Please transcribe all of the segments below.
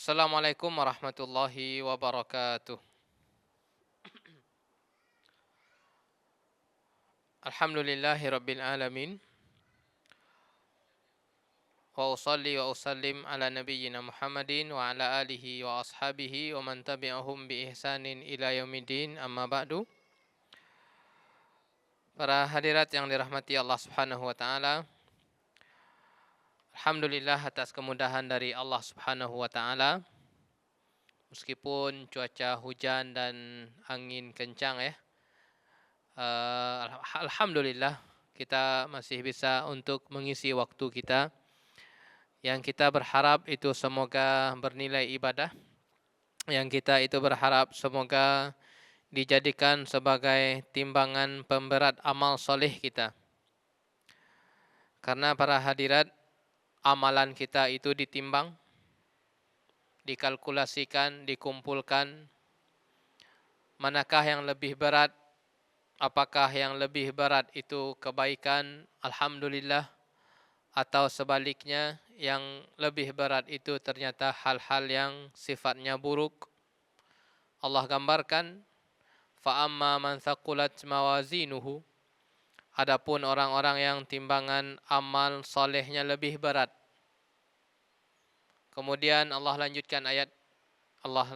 Assalamualaikum warahmatullahi wabarakatuh. Alhamdulillahi rabbil alamin. Wa usalli wa usallim ala nabiyyina Muhammadin wa ala alihi wa ashabihi wa man tabi'ahum bi ihsanin ila yaumiddin, amma ba'du. Para hadirat yang dirahmati Allah Subhanahu wa taala, alhamdulillah atas kemudahan dari Allah Subhanahu wa taala. Meskipun cuaca hujan dan angin kencang ya, alhamdulillah kita masih bisa untuk mengisi waktu kita, yang kita berharap itu semoga bernilai ibadah, yang kita itu berharap semoga dijadikan sebagai timbangan pemberat amal soleh kita. Karena para hadirat, amalan kita itu ditimbang, dikalkulasikan, dikumpulkan. Manakah yang lebih berat? Apakah yang lebih berat itu kebaikan? Alhamdulillah. Atau sebaliknya, yang lebih berat itu ternyata hal-hal yang sifatnya buruk. Allah gambarkan, فَأَمَّا مَنْ ثَقُلَتْ مَوَازِينُهُ. Adapun orang-orang yang timbangan amal solehnya lebih berat. Kemudian Allah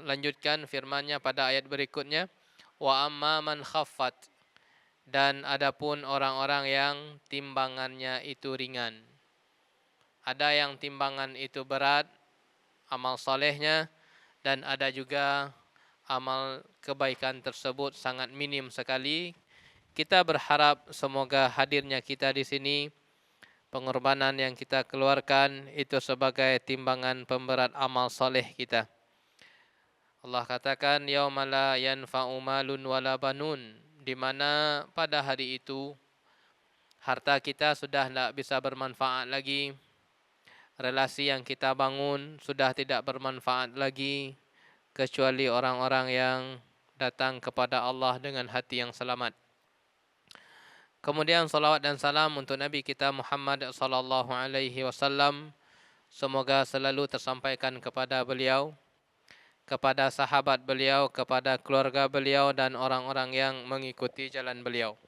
lanjutkan firman-Nya pada ayat berikutnya, وَأَمَّا مَنْ خَفَّتْ. Dan adapun orang-orang yang timbangannya itu ringan. Ada yang timbangan itu berat, amal solehnya, dan ada juga amal kebaikan tersebut sangat minim sekali. Kita berharap semoga hadirnya kita di sini, pengorbanan yang kita keluarkan itu sebagai timbangan pemberat amal soleh kita. Allah katakan, yauma la yanfa'u malun wala banun, di mana pada hari itu harta kita sudah tidak bisa bermanfaat lagi, relasi yang kita bangun sudah tidak bermanfaat lagi, kecuali orang-orang yang datang kepada Allah dengan hati yang selamat. Kemudian salawat dan salam untuk Nabi kita Muhammad sallallahu alaihi wasallam, semoga selalu tersampaikan kepada beliau, kepada sahabat beliau, kepada keluarga beliau dan orang-orang yang mengikuti jalan beliau.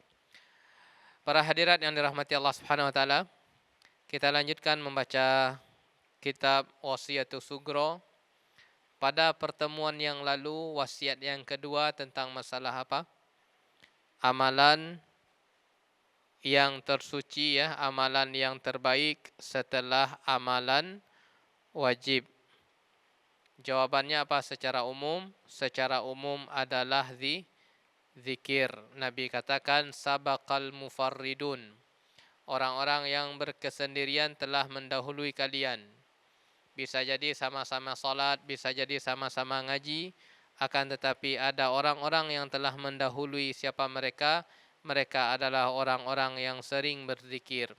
Para hadirat yang dirahmati Allah Subhanahu wa taala, kita lanjutkan membaca kitab Wasiyatus Sugro. Pada pertemuan yang lalu, wasiat yang kedua tentang masalah apa? Amalan yang tersuci ya, amalan yang terbaik setelah amalan wajib. Jawabannya apa secara umum? Secara umum adalah zikir. Nabi katakan sabaqal mufarridun. Orang-orang yang berkesendirian telah mendahului kalian. Bisa jadi sama-sama salat, bisa jadi sama-sama ngaji, akan tetapi ada orang-orang yang telah mendahului. Siapa mereka? Mereka adalah orang-orang yang sering berzikir.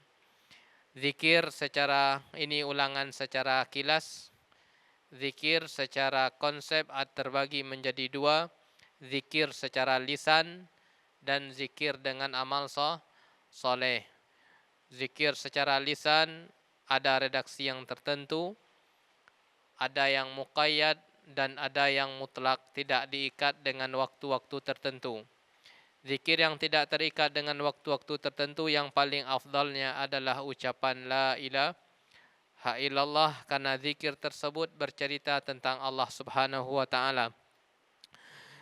Zikir secara, ini ulangan secara kilas. Zikir secara konsep terbagi menjadi dua. Zikir secara lisan dan zikir dengan amal soleh. Zikir secara lisan ada redaksi yang tertentu, ada yang muqayyad dan ada yang mutlak, tidak diikat dengan waktu-waktu tertentu. Zikir yang tidak terikat dengan waktu-waktu tertentu, yang paling afdalnya adalah ucapan la ilaha illallah, karena zikir tersebut bercerita tentang Allah Subhanahu wa taala.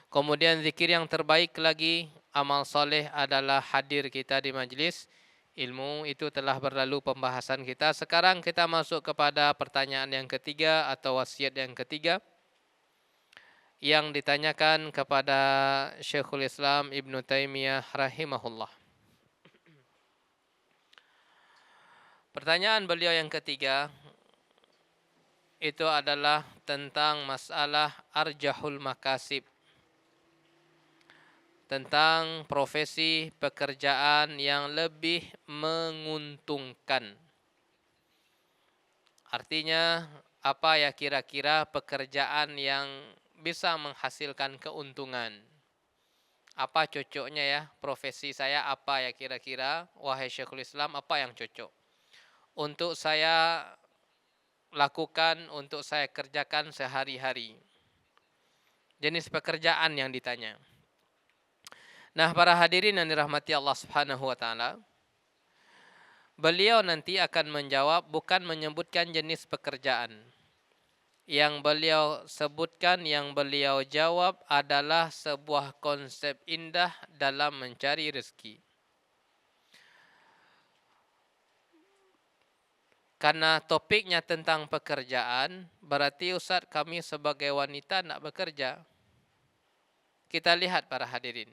Kemudian zikir yang terbaik lagi, amal soleh, adalah hadir kita di majlis ilmu. Itu telah berlalu pembahasan kita. Sekarang kita masuk kepada pertanyaan yang ketiga atau wasiat yang ketiga, yang ditanyakan kepada Syekhul Islam Ibn Taimiyah rahimahullah. Pertanyaan beliau yang ketiga itu adalah tentang masalah arjahul makasib, tentang profesi pekerjaan yang lebih menguntungkan. Artinya, apa ya kira-kira pekerjaan yang bisa menghasilkan keuntungan? Apa cocoknya ya? Profesi saya apa ya kira-kira? Wahai Syekhul Islam, apa yang cocok? Untuk saya lakukan, untuk saya kerjakan sehari-hari. Jenis pekerjaan yang ditanya. Nah, para hadirin yang dirahmati Allah Subhanahu wa taala, beliau nanti akan menjawab, bukan menyebutkan jenis pekerjaan. Yang beliau sebutkan, yang beliau jawab adalah sebuah konsep indah dalam mencari rezeki. Karena topiknya tentang pekerjaan, berarti Ustaz kami sebagai wanita nak bekerja. Kita lihat para hadirin.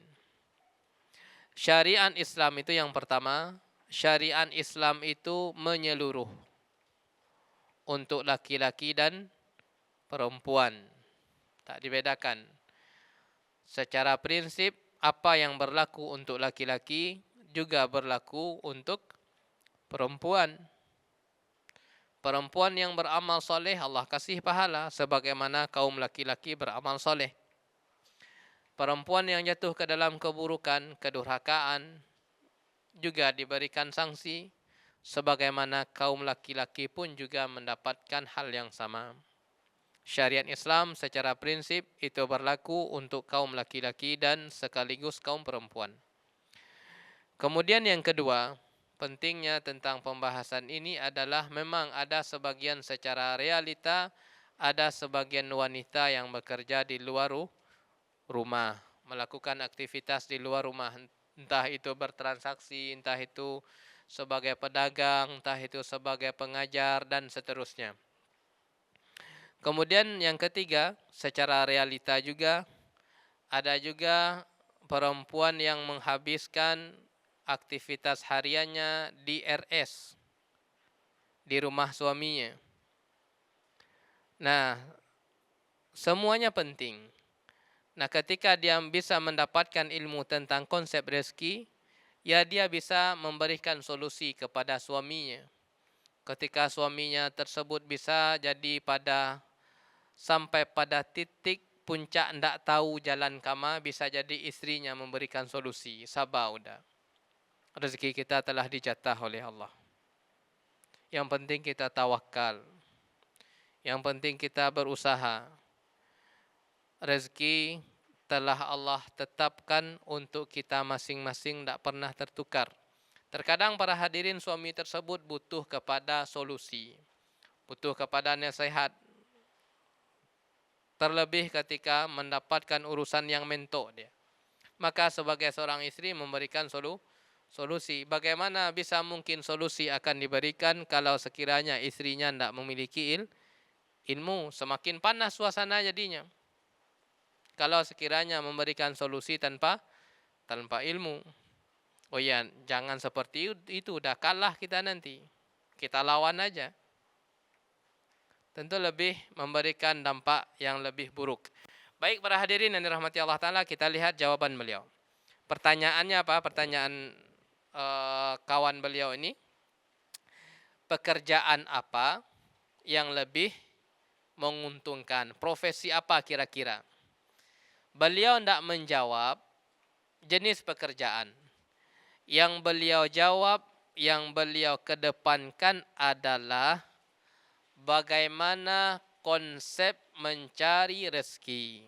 Syariat Islam itu yang pertama, syariat Islam itu menyeluruh untuk laki-laki dan perempuan. Tak dibedakan. Secara prinsip, apa yang berlaku untuk laki-laki juga berlaku untuk perempuan. Perempuan yang beramal soleh, Allah kasih pahala sebagaimana kaum laki-laki beramal soleh. Perempuan yang jatuh ke dalam keburukan, kedurhakaan, juga diberikan sanksi, sebagaimana kaum laki-laki pun juga mendapatkan hal yang sama. Syariat Islam secara prinsip itu berlaku untuk kaum laki-laki dan sekaligus kaum perempuan. Kemudian yang kedua, pentingnya tentang pembahasan ini adalah memang ada sebagian secara realita, ada sebagian wanita yang bekerja di luar rumah, melakukan aktivitas di luar rumah, entah itu bertransaksi, entah itu sebagai pedagang, entah itu sebagai pengajar, dan seterusnya. Kemudian yang ketiga, secara realita juga, ada juga perempuan yang menghabiskan aktivitas hariannya di RS, di rumah suaminya. Nah, semuanya penting. Nah, ketika dia bisa mendapatkan ilmu tentang konsep rezeki, ya dia bisa memberikan solusi kepada suaminya. Ketika suaminya tersebut bisa jadi sampai pada titik puncak ndak tahu jalan kama, bisa jadi istrinya memberikan solusi. Sabar udah. Rezeki kita telah dijatah oleh Allah. Yang penting kita tawakal. Yang penting kita berusaha. Rezeki telah Allah tetapkan untuk kita masing-masing, tidak pernah tertukar. Terkadang para hadirin, suami tersebut butuh kepada solusi, butuh kepada nasihat. Terlebih ketika mendapatkan urusan yang mentok dia. Maka sebagai seorang istri memberikan solusi. Bagaimana bisa mungkin solusi akan diberikan kalau sekiranya istrinya tidak memiliki ilmu? Semakin panas suasana jadinya. Kalau sekiranya memberikan solusi tanpa ilmu. Oh ya, jangan seperti itu, dah kalah kita nanti. Kita lawan aja. Tentu lebih memberikan dampak yang lebih buruk. Baik para hadirin yang dirahmati Allah Ta'ala, kita lihat jawaban beliau. Pertanyaannya apa? Pertanyaan kawan beliau ini. Pekerjaan apa yang lebih menguntungkan? Profesi apa kira-kira? Beliau tidak menjawab jenis pekerjaan. Yang beliau jawab, yang beliau kedepankan adalah bagaimana konsep mencari rezeki.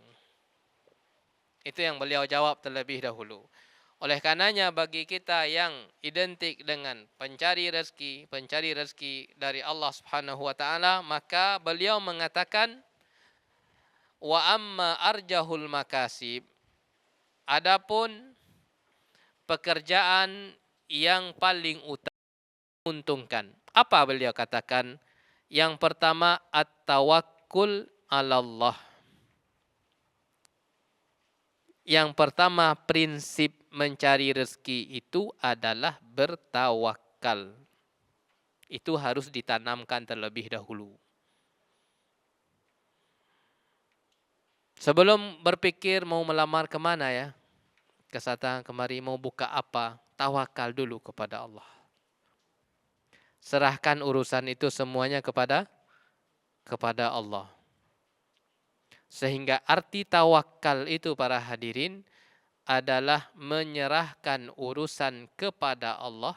Itu yang beliau jawab terlebih dahulu. Oleh karenanya bagi kita yang identik dengan pencari rezeki dari Allah Subhanahu wa taala, maka beliau mengatakan wa amma arjahul makasib, adapun pekerjaan yang paling utama menguntungkan. Apa beliau katakan? Yang pertama, at-tawakkul 'ala Allah. Yang pertama, prinsip mencari rezeki itu adalah bertawakal. Itu harus ditanamkan terlebih dahulu. Sebelum berpikir mau melamar kemana ya, kesana kemari mau buka apa, tawakal dulu kepada Allah. Serahkan urusan itu semuanya kepada Allah. Sehingga arti tawakal itu para hadirin adalah menyerahkan urusan kepada Allah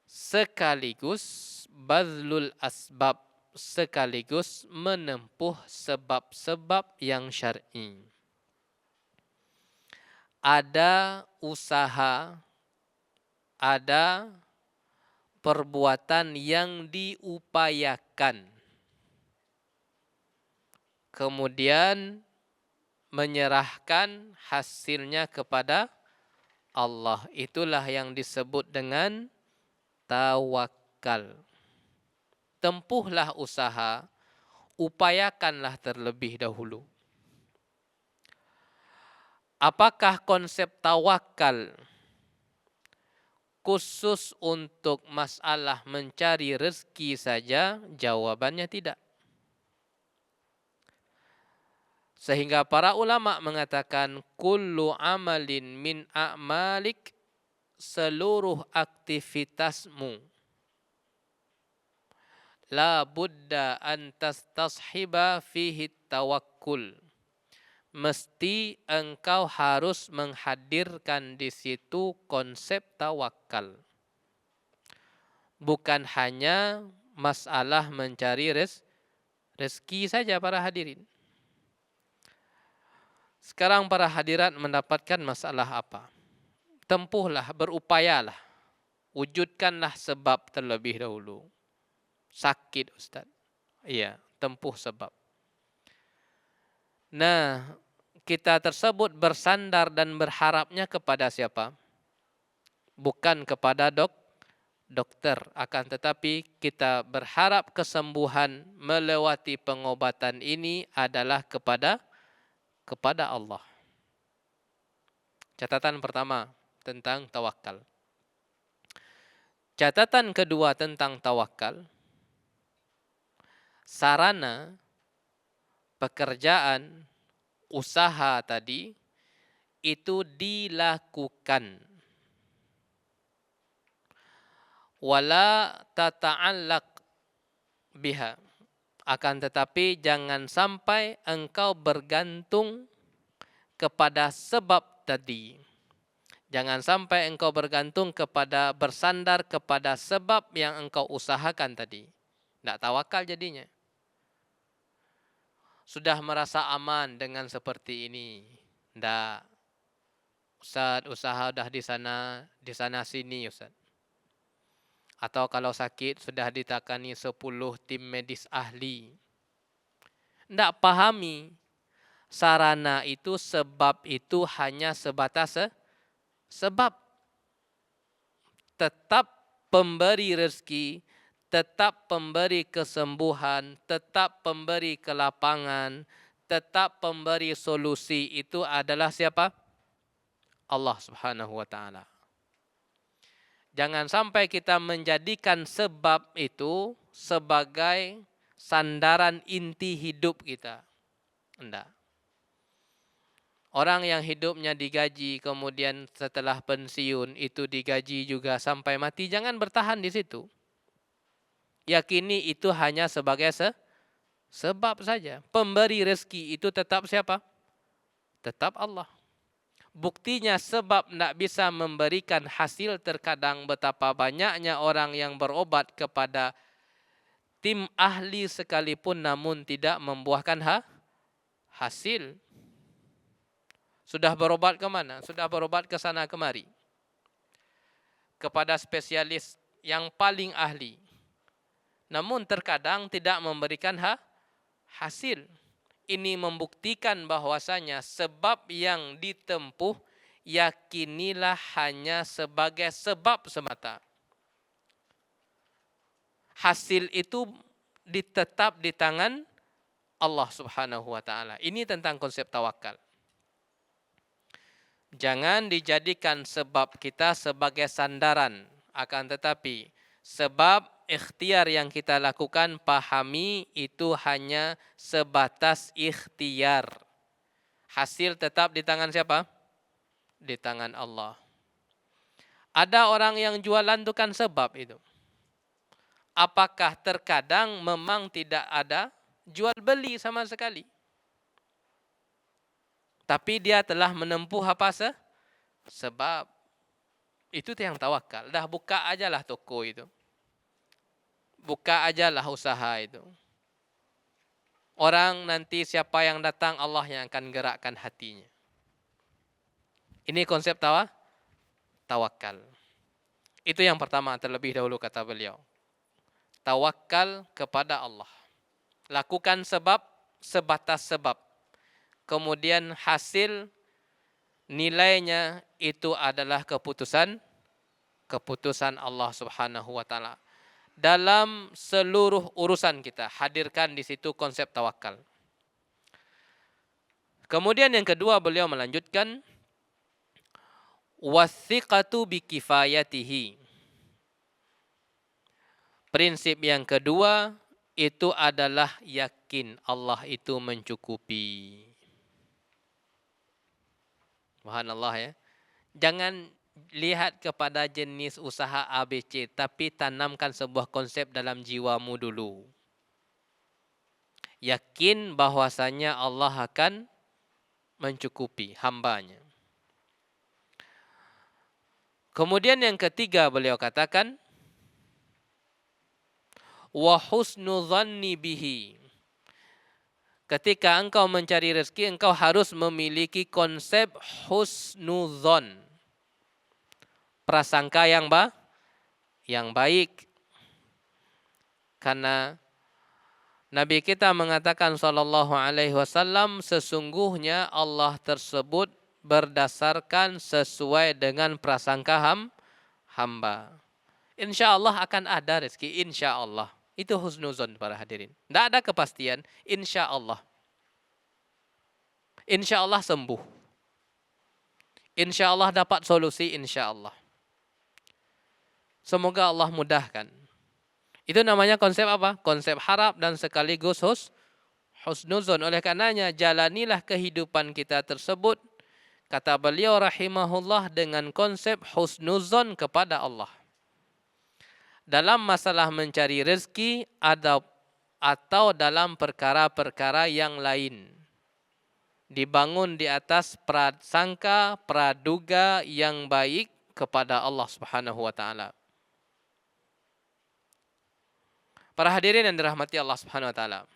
sekaligus bazlul asbab, sekaligus menempuh sebab-sebab yang syar'i. Ada usaha, ada perbuatan yang diupayakan, kemudian menyerahkan hasilnya kepada Allah. Itulah yang disebut dengan tawakal. Tempuhlah usaha, upayakanlah terlebih dahulu. Apakah konsep tawakal khusus untuk masalah mencari rezeki saja? Jawabannya tidak. Sehingga para ulama mengatakan kullu amalin min a'malik, seluruh aktivitasmu la budda an tastashiba fihi tawakkul. Mesti engkau harus menghadirkan di situ konsep tawakal. Bukan hanya masalah mencari rezeki saja para hadirin. Sekarang para hadirat mendapatkan masalah apa? Tempuhlah, berupayalah. Wujudkanlah sebab terlebih dahulu. Sakit Ustaz. Iya, tempuh sebab. Nah, kita tersebut bersandar dan berharapnya kepada siapa? Bukan kepada dokter, akan tetapi kita berharap kesembuhan melewati pengobatan ini adalah kepada Allah. Catatan pertama tentang tawakal. Catatan kedua tentang tawakal, sarana, pekerjaan, usaha tadi itu dilakukan. Wala tata'allaq biha. Akan tetapi jangan sampai engkau bergantung kepada sebab tadi. Jangan sampai engkau bergantung kepada, bersandar kepada sebab yang engkau usahakan tadi. Tidak tawakal jadinya. Sudah merasa aman dengan seperti ini. Tidak. Ustaz, usaha sudah di sana sini Ustaz. Atau kalau sakit sudah ditangani 10 tim medis ahli. Tidak pahami. Sarana itu, sebab itu hanya sebatas sebab. Tetap pemberi rezeki, tetap pemberi kesembuhan, tetap pemberi kelapangan, tetap pemberi solusi itu adalah siapa? Allah Subhanahu wa taala. Jangan sampai kita menjadikan sebab itu sebagai sandaran inti hidup kita. Enggak. Orang yang hidupnya digaji, kemudian setelah pensiun itu digaji juga sampai mati, jangan bertahan di situ. Yakini itu hanya sebagai sebab saja. Pemberi rezeki itu tetap siapa? Tetap Allah. Buktinya sebab tidak bisa memberikan hasil, terkadang betapa banyaknya orang yang berobat kepada tim ahli sekalipun namun tidak membuahkan hasil. Sudah berobat ke mana? Sudah berobat ke sana kemari. Kepada spesialis yang paling ahli. Namun terkadang tidak memberikan hasil. Ini membuktikan bahwasanya sebab yang ditempuh yakinilah hanya sebagai sebab semata. Hasil itu tetap di tangan Allah Subhanahu wa taala. Ini tentang konsep tawakal. Jangan dijadikan sebab kita sebagai sandaran. Akan tetapi sebab ikhtiar yang kita lakukan, pahami itu hanya sebatas ikhtiar. Hasil tetap di tangan siapa? Di tangan Allah. Ada orang yang jualan itu kan sebab itu. Apakah terkadang memang tidak ada jual beli sama sekali? Tapi dia telah menempuh apa sebab. Itu yang tawakal. Dah buka ajalah toko itu. Buka ajalah usaha itu. Orang nanti siapa yang datang Allah yang akan gerakkan hatinya. Ini konsep tawakal. Itu yang pertama terlebih dahulu kata beliau. Tawakal kepada Allah. Lakukan sebab sebatas sebab. Kemudian hasil nilainya itu adalah keputusan Allah Subhanahu wa taala. Dalam seluruh urusan kita, hadirkan di situ konsep tawakal. Kemudian yang kedua beliau melanjutkan wathiqatu bikifayatihi. Prinsip yang kedua itu adalah yakin Allah itu mencukupi. Subhanallah ya. Jangan lihat kepada jenis usaha ABC, tapi tanamkan sebuah konsep dalam jiwamu dulu. Yakin bahwasanya Allah akan mencukupi hambanya. Kemudian yang ketiga beliau katakan, wa husnu dhanni bihi. Ketika engkau mencari rezeki, engkau harus memiliki konsep husnudzon. Prasangka yang baik. Karena Nabi kita mengatakan sallallahu alaihi wasallam, sesungguhnya Allah tersebut berdasarkan sesuai dengan prasangka hamba. Insya Allah akan ada rezeki, insya Allah. Itu husnuzon para hadirin. Tidak ada kepastian, insya Allah. Insya Allah sembuh. Insya Allah dapat solusi, insya Allah. Semoga Allah mudahkan. Itu namanya konsep apa? Konsep harap dan sekaligus husnuzon. Oleh karenanya jalanilah kehidupan kita tersebut, kata beliau rahimahullah, dengan konsep husnuzon kepada Allah. Dalam masalah mencari rezeki atau dalam perkara-perkara yang lain. Dibangun di atas prasangka, praduga yang baik kepada Allah Subhanahu wa taala. Para hadirin yang dirahmati Allah Subhanahu wa taala.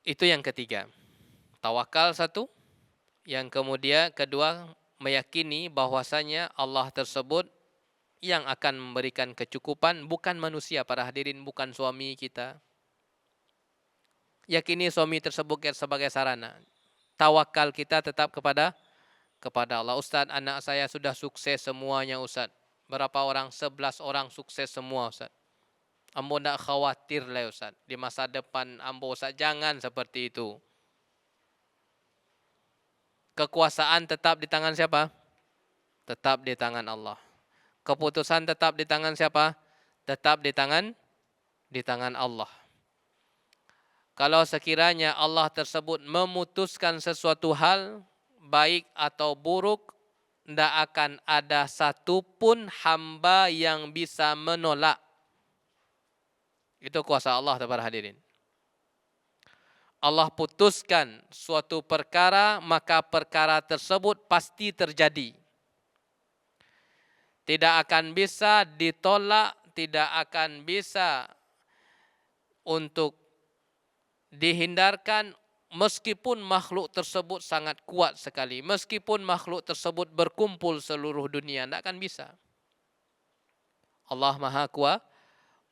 Itu yang ketiga. Tawakal satu. Yang kemudian kedua, meyakini bahwasanya Allah tersebut yang akan memberikan kecukupan, bukan manusia para hadirin, bukan suami kita. Yakini suami tersebut sebagai sarana. Tawakal kita tetap kepada Allah. Ustaz, anak saya sudah sukses semuanya Ustaz. Berapa orang? 11 orang sukses semua Ustaz. Ambo tidak khawatir lah Ustaz. Di masa depan ambo Ustaz, jangan seperti itu. Kekuasaan tetap di tangan siapa? Tetap di tangan Allah. Keputusan tetap di tangan siapa? Tetap di tangan Allah. Kalau sekiranya Allah tersebut memutuskan sesuatu hal, baik atau buruk, tidak akan ada satupun hamba yang bisa menolak. Itu kuasa Allah para hadirin. Allah putuskan suatu perkara, maka perkara tersebut pasti terjadi. Tidak akan bisa ditolak, tidak akan bisa untuk dihindarkan, meskipun makhluk tersebut sangat kuat sekali. Meskipun makhluk tersebut berkumpul seluruh dunia, tidak akan bisa. Allah Maha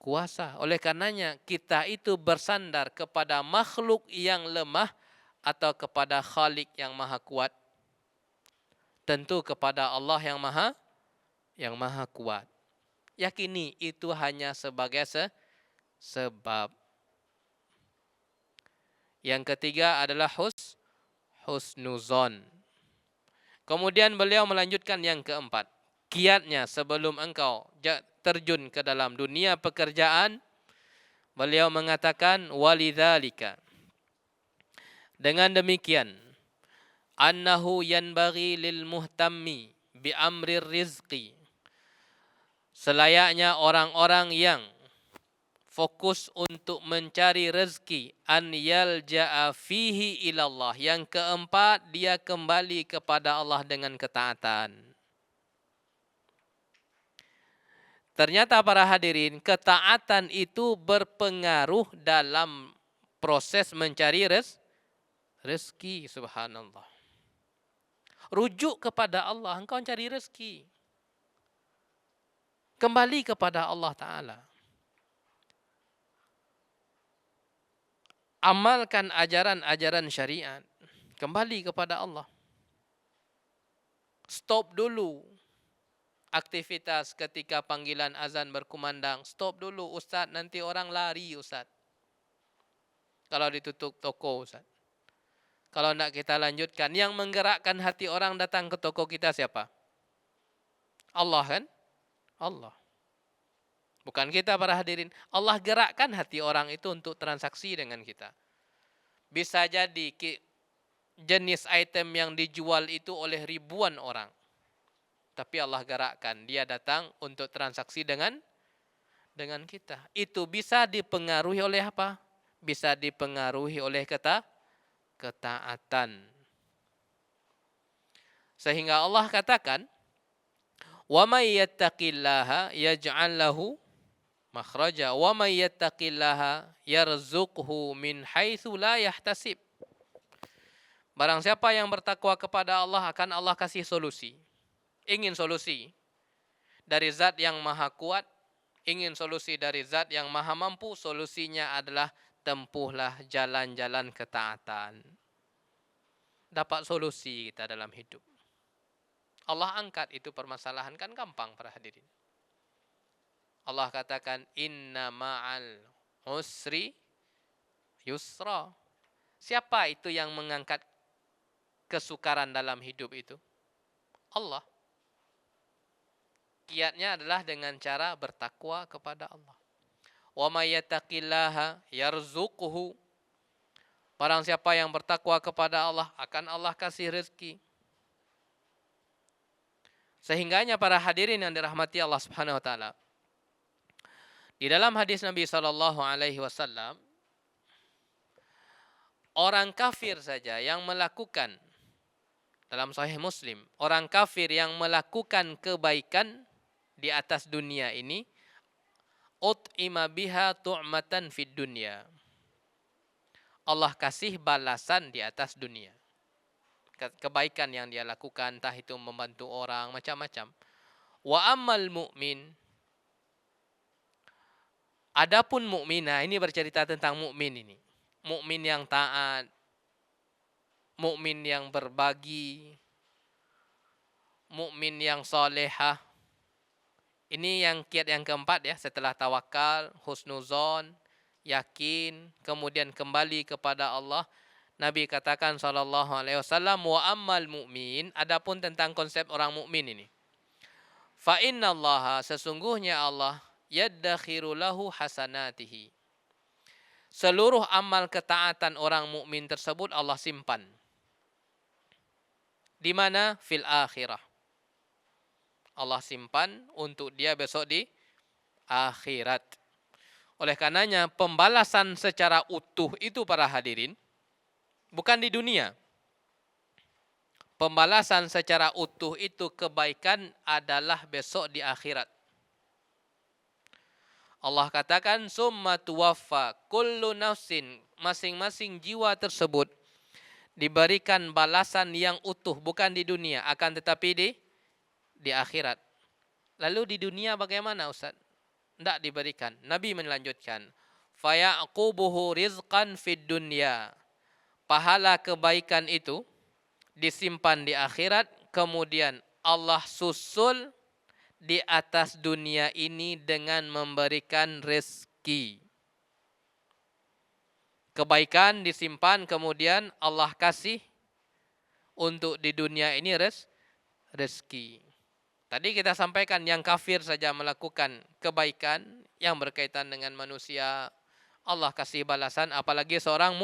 Kuasa. Oleh karenanya kita itu bersandar kepada makhluk yang lemah atau kepada Khalik yang maha kuat. Tentu kepada Allah yang maha kuat. Yakini itu hanya sebagai sebab. Yang ketiga adalah husnuzon. Kemudian beliau melanjutkan yang keempat. Kiatnya sebelum engkau terjun ke dalam dunia pekerjaan, beliau mengatakan walidzalika. Dengan demikian, annahu yanbaghi lil muhtammi bi amrir rizqi. Selayaknya orang-orang yang fokus untuk mencari rezeki, an yalja'a fihi ilallah. Yang keempat, dia kembali kepada Allah dengan ketaatan. Ternyata para hadirin, ketaatan itu berpengaruh dalam proses mencari rezeki, subhanallah. Rujuk kepada Allah, engkau cari rezeki. Kembali kepada Allah Ta'ala. Amalkan ajaran-ajaran syariat. Kembali kepada Allah. Stop dulu aktivitas ketika panggilan azan berkumandang. Stop dulu Ustaz, nanti orang lari Ustaz. Kalau ditutup toko Ustaz. Kalau nak kita lanjutkan, yang menggerakkan hati orang datang ke toko kita siapa? Allah kan? Allah. Bukan kita para hadirin. Allah gerakkan hati orang itu untuk transaksi dengan kita. Bisa jadi jenis item yang dijual itu oleh ribuan orang. Tapi Allah gerakkan. Dia datang untuk transaksi dengan kita. Itu bisa dipengaruhi oleh apa? Bisa dipengaruhi oleh ketaatan. Sehingga Allah katakan, wa may yattaqillaha yaj'al lahu makhraja wa may yattaqillaha yarzuqhu min haitsu la yahtasib. Barang siapa yang bertakwa kepada Allah, akan Allah kasih solusi. Ingin solusi dari zat yang maha kuat, ingin solusi dari zat yang maha mampu, solusinya adalah tempuhlah jalan-jalan ketaatan. Dapat solusi kita dalam hidup. Allah angkat itu permasalahan, kan gampang para hadirin. Allah katakan inna ma'al usri yusra. Siapa itu yang mengangkat kesukaran dalam hidup itu? Allah. Kiatnya adalah dengan cara bertakwa kepada Allah. Wa may yattaqillaha yarzuqhu. Barang siapa yang bertakwa kepada Allah, akan Allah kasih rezeki. Sehingganya para hadirin yang dirahmati Allah Subhanahu wa taala. Di dalam hadis Nabi SAW, orang kafir saja yang melakukan, dalam Sahih Muslim, orang kafir yang melakukan kebaikan di atas dunia ini, ut'ima biha tu'matan fid dunya. Allah kasih balasan di atas dunia. Kebaikan yang dia lakukan, entah itu membantu orang, macam-macam. Wa ammal mu'min, adapun mukminah, ini bercerita tentang mukmin ini. Mukmin yang taat, mukmin yang berbagi, mukmin yang salehah. Ini yang kiat yang keempat ya, setelah tawakal, husnuzon, yakin, kemudian kembali kepada Allah. Nabi katakan sallallahu alaihi wasallam, wa ammal mu'min, adapun tentang konsep orang mukmin ini. Fa innallaha, sesungguhnya Allah, yaddakhiru lahu hasanatihi. Seluruh amal ketaatan orang mukmin tersebut Allah simpan. Di mana? Fil akhirah. Allah simpan untuk dia besok di akhirat. Oleh karenanya pembalasan secara utuh itu para hadirin bukan di dunia. Pembalasan secara utuh itu kebaikan adalah besok di akhirat. Allah katakan summa tuwaffa kullu nafsin, masing-masing jiwa tersebut diberikan balasan yang utuh, bukan di dunia, akan tetapi di akhirat. Lalu di dunia bagaimana Ustaz? Tidak diberikan. Nabi melanjutkan, fayaqubuhu rizqan fid dunya. Pahala kebaikan itu disimpan di akhirat, kemudian Allah susul di atas dunia ini dengan memberikan rezeki. Kebaikan disimpan, kemudian Allah kasih untuk di dunia ini rezeki. Tadi kita sampaikan yang kafir saja melakukan kebaikan yang berkaitan dengan manusia, Allah kasih balasan, apalagi seorang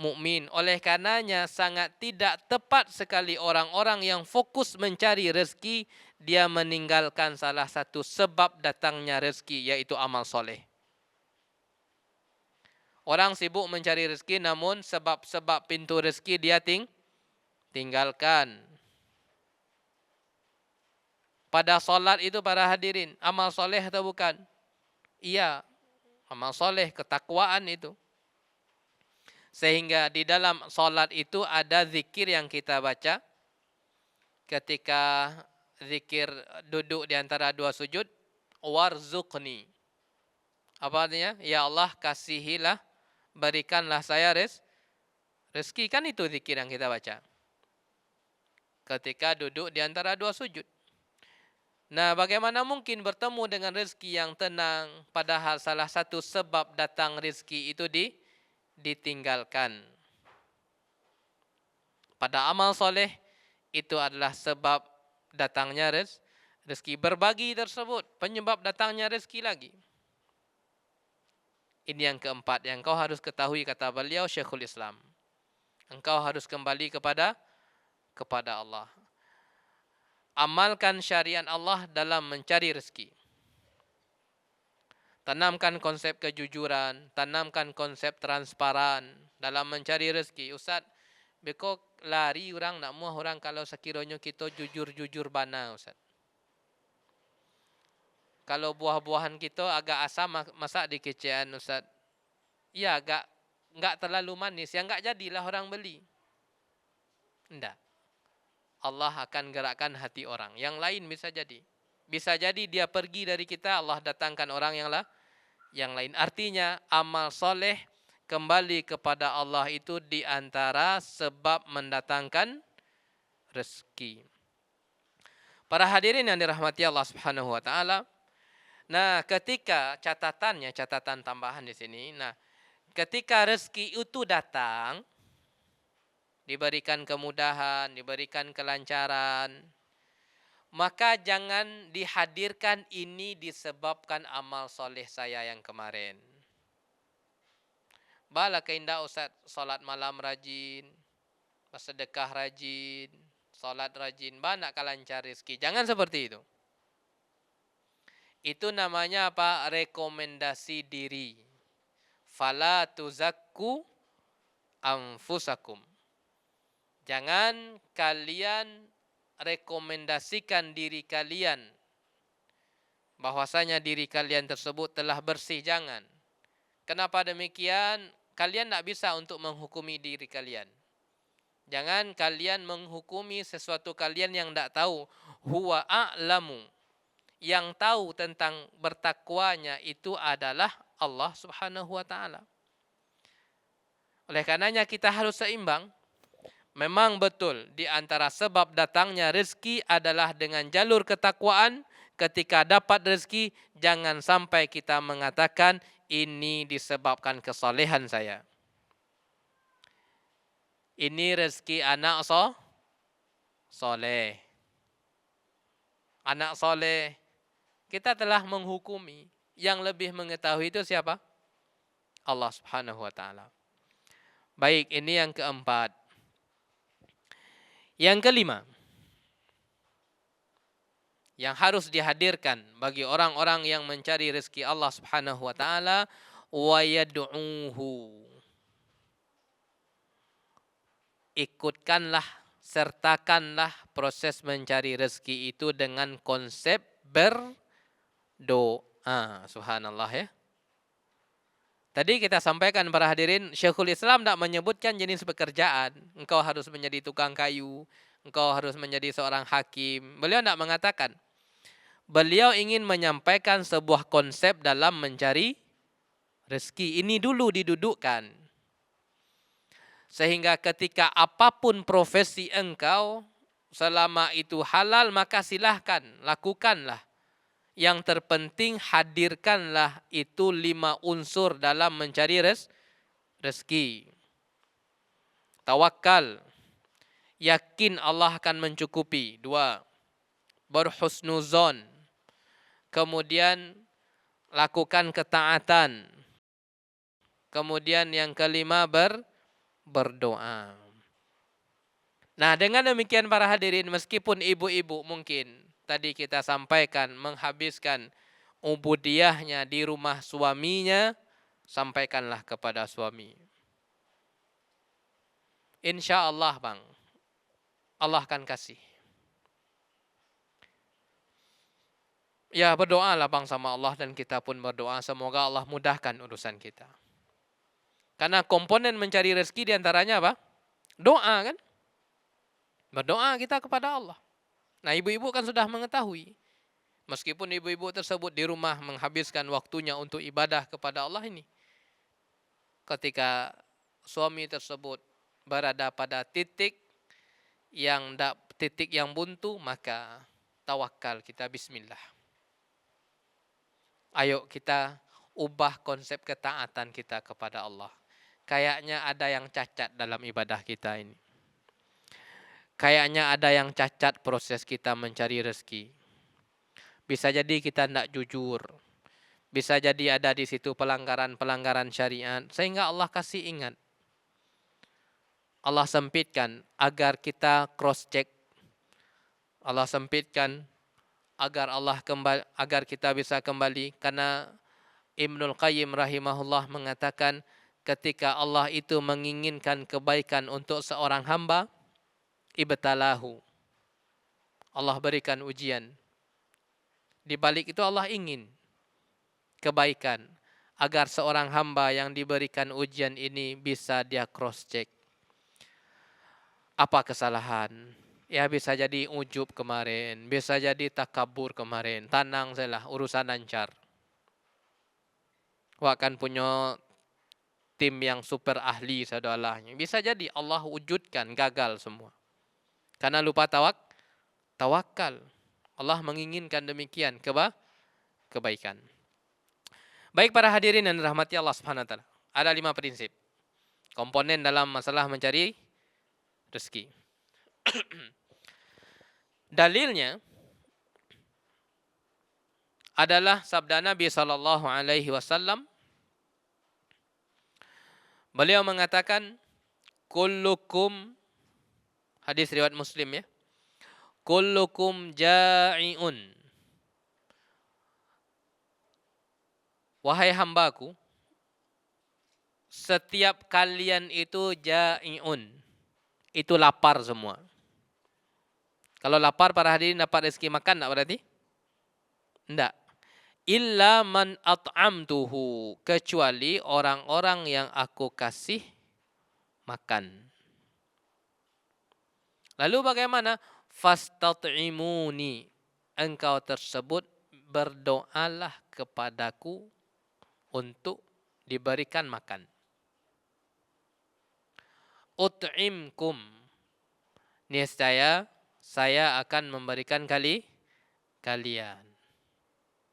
mukmin. Oleh karenanya sangat tidak tepat sekali orang-orang yang fokus mencari rezeki, dia meninggalkan salah satu sebab datangnya rezeki, yaitu amal soleh. Orang sibuk mencari rezeki namun sebab-sebab pintu rezeki dia tinggalkan. Pada solat itu para hadirin, amal soleh atau bukan? Iya, amal soleh, ketakwaan itu. Sehingga di dalam solat itu ada zikir yang kita baca. Ketika zikir duduk di antara dua sujud, warzuqni. Apa artinya? Ya Allah, kasihilah, berikanlah saya rezeki. Kan itu zikir yang kita baca ketika duduk di antara dua sujud. Nah, bagaimana mungkin bertemu dengan rezeki yang tenang, padahal salah satu sebab datang rezeki itu ditinggalkan. Pada amal soleh, itu adalah sebab datangnya rezeki. Berbagi tersebut, penyebab datangnya rezeki lagi. Ini yang keempat, yang kau harus ketahui, kata beliau Syekhul Islam. Engkau harus kembali kepada Allah. Amalkan syariat Allah dalam mencari rezeki. Tanamkan konsep kejujuran, tanamkan konsep transparan dalam mencari rezeki. Ustaz, beko lari orang nak muah orang kalau sekiranya kita jujur-jujur bana, Ustaz. Kalau buah-buahan kita agak asam, masak di kecean, Ustaz. Ya, enggak terlalu manis, ya enggak jadilah orang beli. Enggak. Allah akan gerakkan hati orang. Yang lain bisa jadi. Bisa jadi dia pergi dari kita, Allah datangkan orang yang lain. Artinya amal soleh kembali kepada Allah itu di antara sebab mendatangkan rezeki. Para hadirin yang dirahmati Allah Subhanahu wa taala. Nah, ketika catatan tambahan di sini. Nah, ketika rezeki itu datang, diberikan kemudahan, diberikan kelancaran, maka jangan dihadirkan ini disebabkan amal soleh saya yang kemarin. Bala keindah Ustaz, solat malam rajin, bersedekah rajin, solat rajin, banyak kelancar rezeki. Jangan seperti itu. Itu namanya apa? Rekomendasi diri. Fala tuzakku anfusakum. Jangan kalian rekomendasikan diri kalian bahwasanya diri kalian tersebut telah bersih. Jangan. Kenapa demikian? Kalian tidak bisa untuk menghukumi diri kalian. Jangan kalian menghukumi sesuatu kalian yang tidak tahu. Huwa a'lamu. Yang tahu tentang bertakwanya itu adalah Allah Subhanahu wa taala. Oleh karenanya kita harus seimbang. Memang betul di antara sebab datangnya rezeki adalah dengan jalur ketakwaan. Ketika dapat rezeki, jangan sampai kita mengatakan ini disebabkan kesolehan saya. Ini rezeki anak soleh. Anak soleh. Kita telah menghukumi. Yang lebih mengetahui itu siapa? Allah Subhanahu wa taala. Baik, ini yang keempat. Yang kelima, yang harus dihadirkan bagi orang-orang yang mencari rezeki Allah Subhanahu wa taala, wa yad'uhu. Ikutkanlah, sertakanlah proses mencari rezeki itu dengan konsep berdoa. Subhanallah ya. Tadi kita sampaikan para hadirin, Syekhul Islam tidak menyebutkan jenis pekerjaan. Engkau harus menjadi tukang kayu, engkau harus menjadi seorang hakim. Beliau tidak mengatakan. Beliau ingin menyampaikan sebuah konsep dalam mencari rezeki. Ini dulu didudukkan. Sehingga ketika apapun profesi engkau, selama itu halal maka silahkan, lakukanlah. Yang terpenting hadirkanlah itu 5 unsur dalam mencari rezeki. Tawakal. Yakin Allah akan mencukupi. 2. Berhusnuzon. Kemudian lakukan ketaatan. Kemudian yang kelima berdoa. Nah, dengan demikian para hadirin, meskipun ibu-ibu mungkin tadi kita sampaikan menghabiskan ubudiyahnya di rumah suaminya, sampaikanlah kepada suami. Insya Allah bang, Allah akan kasih. Ya berdoalah bang sama Allah dan kita pun berdoa semoga Allah mudahkan urusan kita. Karena komponen mencari rezeki diantaranya apa? Doa kan? Berdoa kita kepada Allah. Nah ibu-ibu kan sudah mengetahui. Meskipun ibu-ibu tersebut di rumah menghabiskan waktunya untuk ibadah kepada Allah ini. Ketika suami tersebut berada pada titik yang buntu, maka tawakal kita, bismillah. Ayo kita ubah konsep ketaatan kita kepada Allah. Kayaknya ada yang cacat dalam ibadah kita ini. Kayaknya ada yang cacat proses kita mencari rezeki. Bisa jadi kita tidak jujur. Bisa jadi ada di situ pelanggaran-pelanggaran syariat. Sehingga Allah kasih ingat. Allah sempitkan agar kita cross check. Allah sempitkan agar kita bisa kembali. Karena Ibnul Qayyim rahimahullah mengatakan ketika Allah itu menginginkan kebaikan untuk seorang hamba, ibtalahu. Allah berikan ujian. Di balik itu Allah ingin kebaikan agar seorang hamba yang diberikan ujian ini bisa dia cross check. Apa kesalahan? Ya bisa jadi ujub kemarin, bisa jadi takabur kemarin. Tenang sajalah, urusan lancar. Wah kan punya tim yang super ahli sadalahnya. Bisa jadi Allah wujudkan gagal semua. Karena lupa tawakal. Allah menginginkan demikian kebaikan. Baik para hadirin yang dirahmati Allah Subhanahu wa taala. Ada 5 prinsip komponen dalam masalah mencari rezeki. Dalilnya adalah sabda Nabi sallallahu alaihi wasallam. Beliau mengatakan kullukum, hadis riwayat Muslim ya. Kullukum ja'iun. Wahai hambaku, setiap kalian itu ja'iun. Itu lapar semua. Kalau lapar para hadirin dapat rezeki makan enggak berarti? Enggak. Illa man at'amtuhu, kecuali orang-orang yang aku kasih makan. Lalu bagaimana? Fastat'imuni, engkau tersebut berdoalah kepadaku untuk diberikan makan. Ut'imkum, niscaya saya akan memberikan kalian.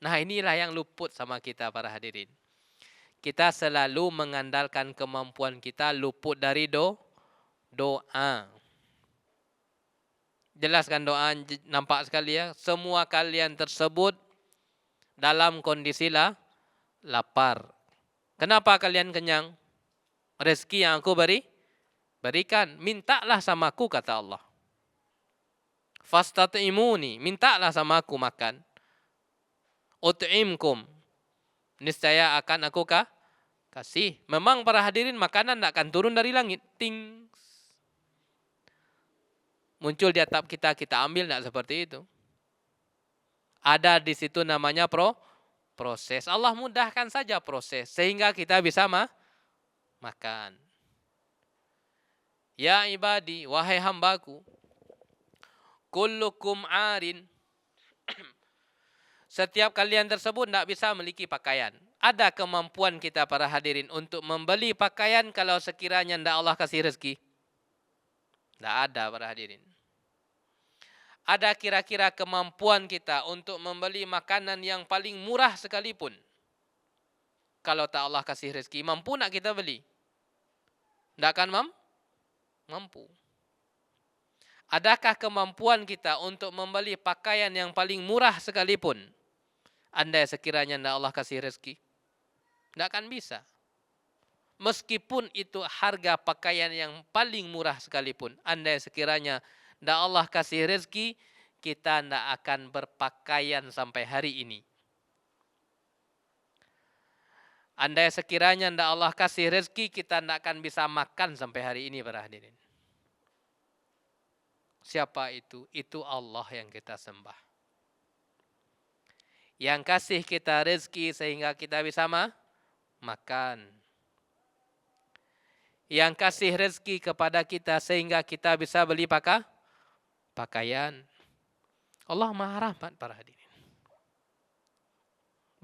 Nah inilah yang luput sama kita para hadirin. Kita selalu mengandalkan kemampuan kita, luput dari doa. Jelaskan doa, nampak sekali ya. Semua kalian tersebut dalam kondisi lapar. Kenapa kalian kenyang? Rezeki yang aku berikan. Mintalah sama aku kata Allah. Fastat'imuni, mintalah sama aku makan. Ut'imkum, niscaya akan aku kasih. Memang para hadirin makanan tidak akan turun dari langit. Ting. Muncul di atap kita ambil, tidak seperti itu. Ada di situ namanya proses. Allah mudahkan saja proses sehingga kita bisa makan. Ya ibadi, wahai hambaku, kullukum arin. Setiap kalian tersebut tidak bisa memiliki pakaian. Ada kemampuan kita para hadirin untuk membeli pakaian kalau sekiranya tidak Allah kasih rezeki? Tidak ada para hadirin. Ada kira-kira kemampuan kita untuk membeli makanan yang paling murah sekalipun. Kalau tak Allah kasih rezeki, mampu nak kita beli? Tidak akan mampu. Adakah kemampuan kita untuk membeli pakaian yang paling murah sekalipun? Andai sekiranya tidak Allah kasih rezeki, tidak akan bisa. Meskipun itu harga pakaian yang paling murah sekalipun, andai sekiranya tidak Allah kasih rezeki, kita tidak akan berpakaian sampai hari ini. Andai sekiranya ndak Allah kasih rezeki, kita ndak akan bisa makan sampai hari ini para hadirin. Siapa itu? Itu Allah yang kita sembah. Yang kasih kita rezeki sehingga kita bisa makan. Yang kasih rezeki kepada kita sehingga kita bisa beli pakaian. Allah Maha Rahmat para hadirin.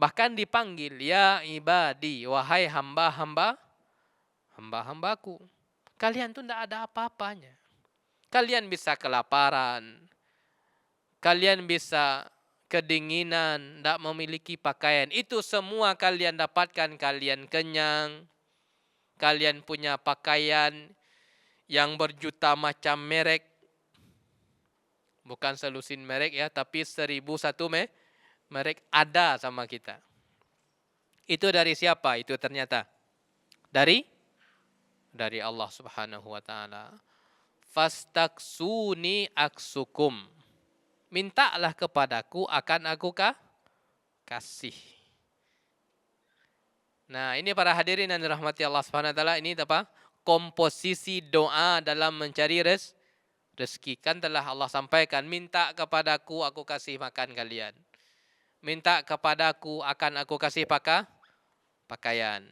Bahkan dipanggil, ya ibadi, wahai hamba-hambaku. Kalian tuh tidak ada apa-apanya. Kalian bisa kelaparan. Kalian bisa kedinginan, tidak memiliki pakaian. Itu semua kalian dapatkan, kalian kenyang. Kalian punya pakaian yang berjuta macam merek. Bukan selusin merek ya, tapi 1001 merek ada sama kita. Itu dari siapa? Itu ternyata dari Allah Subhanahu wa taala. Fastaksuni aksukum. Mintalah kepadaku akan aku kasih. Nah, ini para hadirin yang dirahmati Allah Subhanahu wa taala, ini apa? Komposisi doa dalam mencari rezeki. Kan telah Allah sampaikan, minta kepadaku aku kasih makan kalian. Minta kepadaku akan aku kasih pakaian.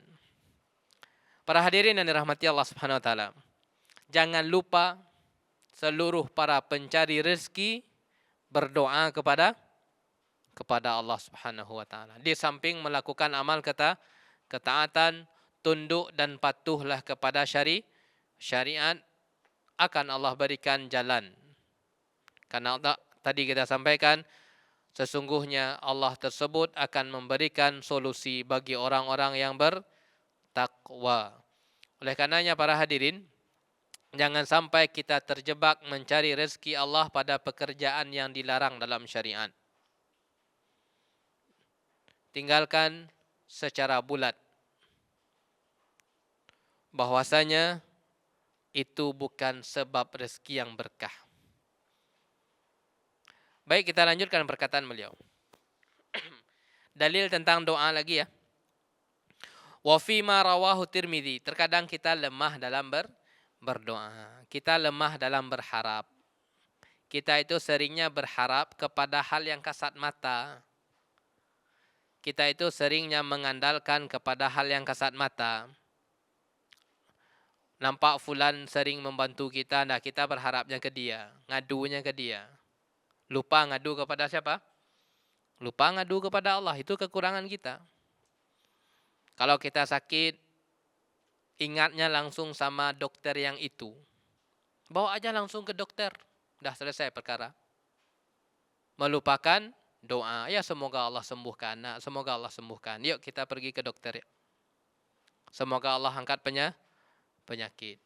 Para hadirin yang dirahmati Allah Subhanahu wa taala. Jangan lupa seluruh para pencari rezeki berdoa kepada Allah Subhanahu wa taala. Di samping melakukan amal ketaatan, tunduk dan patuhlah kepada syariat, akan Allah berikan jalan. Karena tadi kita sampaikan, sesungguhnya Allah tersebut akan memberikan solusi bagi orang-orang yang bertakwa. Oleh karenanya para hadirin, jangan sampai kita terjebak mencari rezeki Allah pada pekerjaan yang dilarang dalam syariat. Tinggalkan secara bulat bahwasanya itu bukan sebab rezeki yang berkah. Baik, kita lanjutkan perkataan beliau. Dalil tentang doa lagi ya. Wa fi ma rawahu Tirmidzi. Terkadang kita lemah dalam berdoa. Kita lemah dalam berharap. Kita itu seringnya berharap kepada hal yang kasat mata. Kita itu seringnya mengandalkan kepada hal yang kasat mata. Nampak fulan sering membantu kita, nah kita berharapnya ke dia, ngadunya ke dia. Lupa ngadu kepada siapa? Lupa ngadu kepada Allah, itu kekurangan kita. Kalau kita sakit, ingatnya langsung sama dokter yang itu. Bawa aja langsung ke dokter, dah selesai perkara. Melupakan doa, ya semoga Allah sembuhkan, nah, semoga Allah sembuhkan. Yuk kita pergi ke dokter. Semoga Allah angkat penyakit.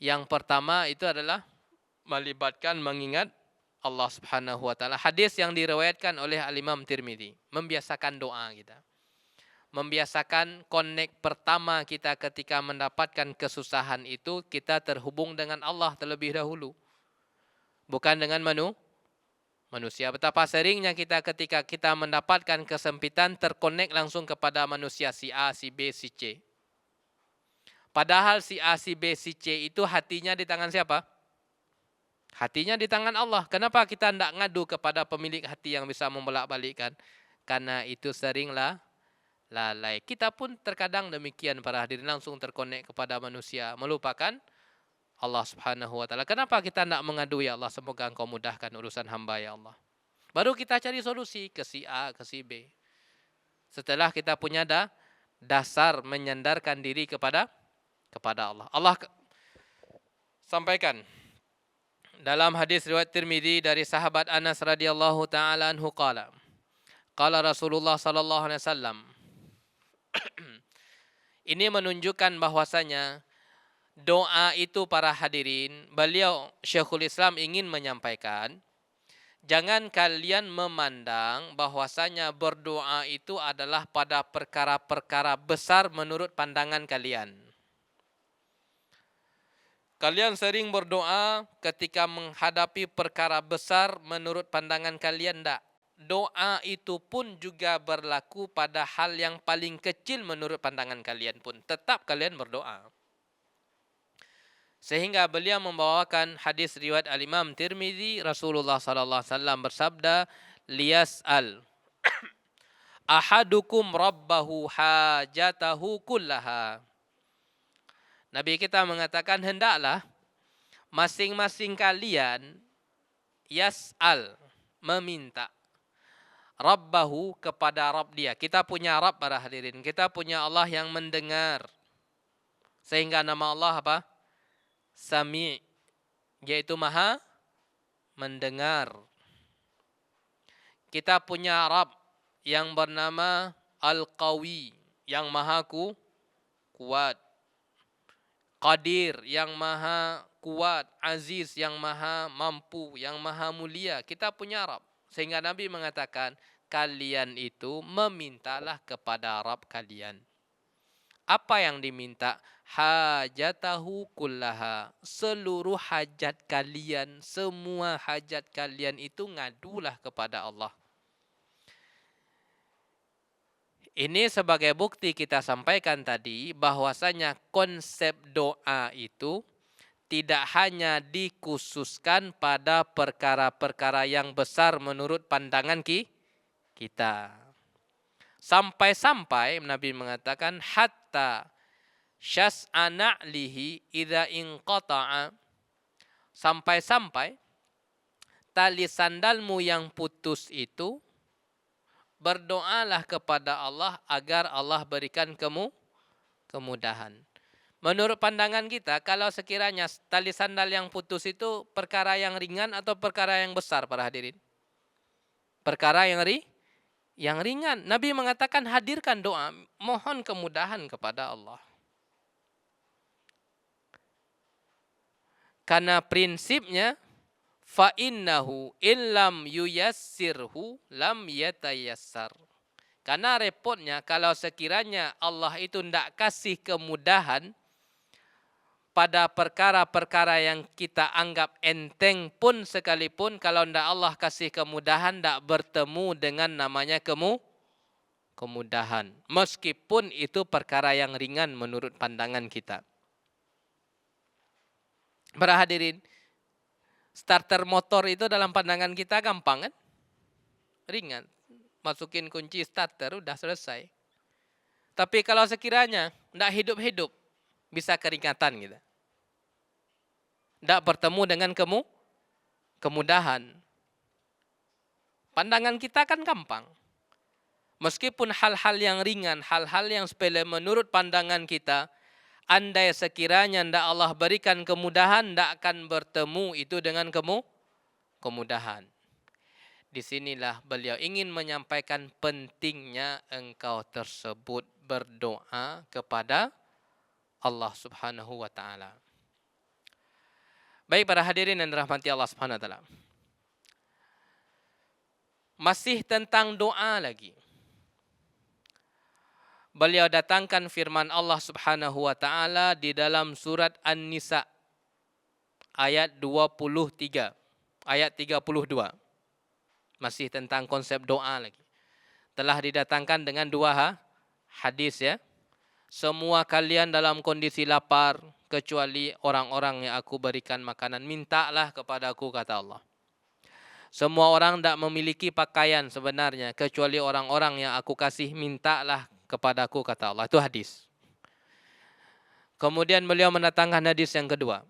Yang pertama itu adalah melibatkan mengingat Allah Subhanahu wa taala. Hadis yang diriwayatkan oleh Al-Imam Tirmidzi, membiasakan doa kita. Membiasakan connect pertama kita ketika mendapatkan kesusahan itu, kita terhubung dengan Allah terlebih dahulu. Bukan dengan manusia. Betapa seringnya kita ketika kita mendapatkan kesempitan terkonek langsung kepada manusia si A, si B, si C. Padahal si A, si B, si C itu hatinya di tangan siapa? Hatinya di tangan Allah. Kenapa kita tidak ngadu kepada pemilik hati yang bisa membolak-balikkan? Karena itu seringlah lalai. Kita pun terkadang demikian para hadirin, langsung terkonek kepada manusia, melupakan Allah Subhanahu wa taala. Kenapa kita tidak mengadu, ya Allah semoga Engkau mudahkan urusan hamba ya Allah. Baru kita cari solusi ke si A, ke si B. Setelah kita punya dasar menyandarkan diri kepada Allah. Allah sampaikan dalam hadis riwayat Tirmidzi dari sahabat Anas radhiyallahu taala anhu qala Rasulullah sallallahu alaihi wasallam. Ini menunjukkan bahwasanya doa itu para hadirin, beliau Syekhul Islam ingin menyampaikan, jangan kalian memandang bahwasanya berdoa itu adalah pada perkara-perkara besar menurut pandangan kalian. Kalian sering berdoa ketika menghadapi perkara besar menurut pandangan kalian, enggak. doa itu pun juga berlaku pada hal yang paling kecil menurut pandangan kalian pun. Tetap kalian berdoa. Sehingga beliau membawakan hadis riwayat Al-Imam Tirmizi, Rasulullah sallallahu alaihi wasallam bersabda, "Liyas'al ahadukum rabbahu hajatahu kullaha." Nabi kita mengatakan hendaklah masing-masing kalian yas'al, meminta rabbahu kepada Rabb dia. Kita punya Rabb para hadirin. Kita punya Allah yang mendengar. Sehingga nama Allah apa? Sami', yaitu maha mendengar. Kita punya Rabb yang bernama Al-Qawi, yang maha kuat. Qadir, yang maha kuat. Aziz, yang maha mampu, yang maha mulia. Kita punya Rabb. Sehingga Nabi mengatakan, kalian itu memintalah kepada Rabb kalian. Apa yang diminta? Hajatahu kullaha. Seluruh hajat kalian, semua hajat kalian itu ngadulah kepada Allah. Ini sebagai bukti kita sampaikan tadi bahwasanya konsep doa itu tidak hanya dikhususkan pada perkara-perkara yang besar menurut pandangan kita. Sampai-sampai Nabi mengatakan hatta syas'ana lihi idza inqata'a, sampai-sampai tali sandalmu yang putus itu berdoalah kepada Allah agar Allah berikan kemudahan. Menurut pandangan kita, kalau sekiranya tali sandal yang putus itu perkara yang ringan atau perkara yang besar para hadirin? Perkara yang ringan. Nabi mengatakan hadirkan doa, mohon kemudahan kepada Allah. Karena prinsipnya fa innahu illam yuyassirhu lam yatayassar. Karena repotnya kalau sekiranya Allah itu tidak kasih kemudahan pada perkara-perkara yang kita anggap enteng pun sekalipun, kalau tidak Allah kasih kemudahan, tidak bertemu dengan namanya kemudahan. Meskipun itu perkara yang ringan menurut pandangan kita. Para hadirin, starter motor itu dalam pandangan kita gampang kan? Ringan. Masukin kunci starter, udah selesai. Tapi kalau sekiranya tidak hidup-hidup, bisa keringatan gitu. Tidak bertemu dengan kemudahan. Pandangan kita kan gampang. Meskipun hal-hal yang ringan, hal-hal yang sepele menurut pandangan kita, andai sekiranya tidak Allah berikan kemudahan, tidak akan bertemu itu dengan kemudahan. Disinilah beliau ingin menyampaikan pentingnya engkau tersebut berdoa kepada Allah Subhanahu wa ta'ala. Baik para hadirin yang dirahmati Allah Subhanahu wa ta'ala. Masih tentang doa lagi. Beliau datangkan firman Allah Subhanahu wa ta'ala di dalam surat An-Nisa ayat 23, ayat 32. Masih tentang konsep doa lagi. Telah didatangkan dengan dua hadis ya. Semua kalian dalam kondisi lapar kecuali orang-orang yang aku berikan makanan. Mintalah kepada aku, kata Allah. Semua orang tidak memiliki pakaian sebenarnya kecuali orang-orang yang aku kasih, mintalah kepadaku, kata Allah. Itu hadis. Kemudian beliau mendatangkan hadis yang kedua.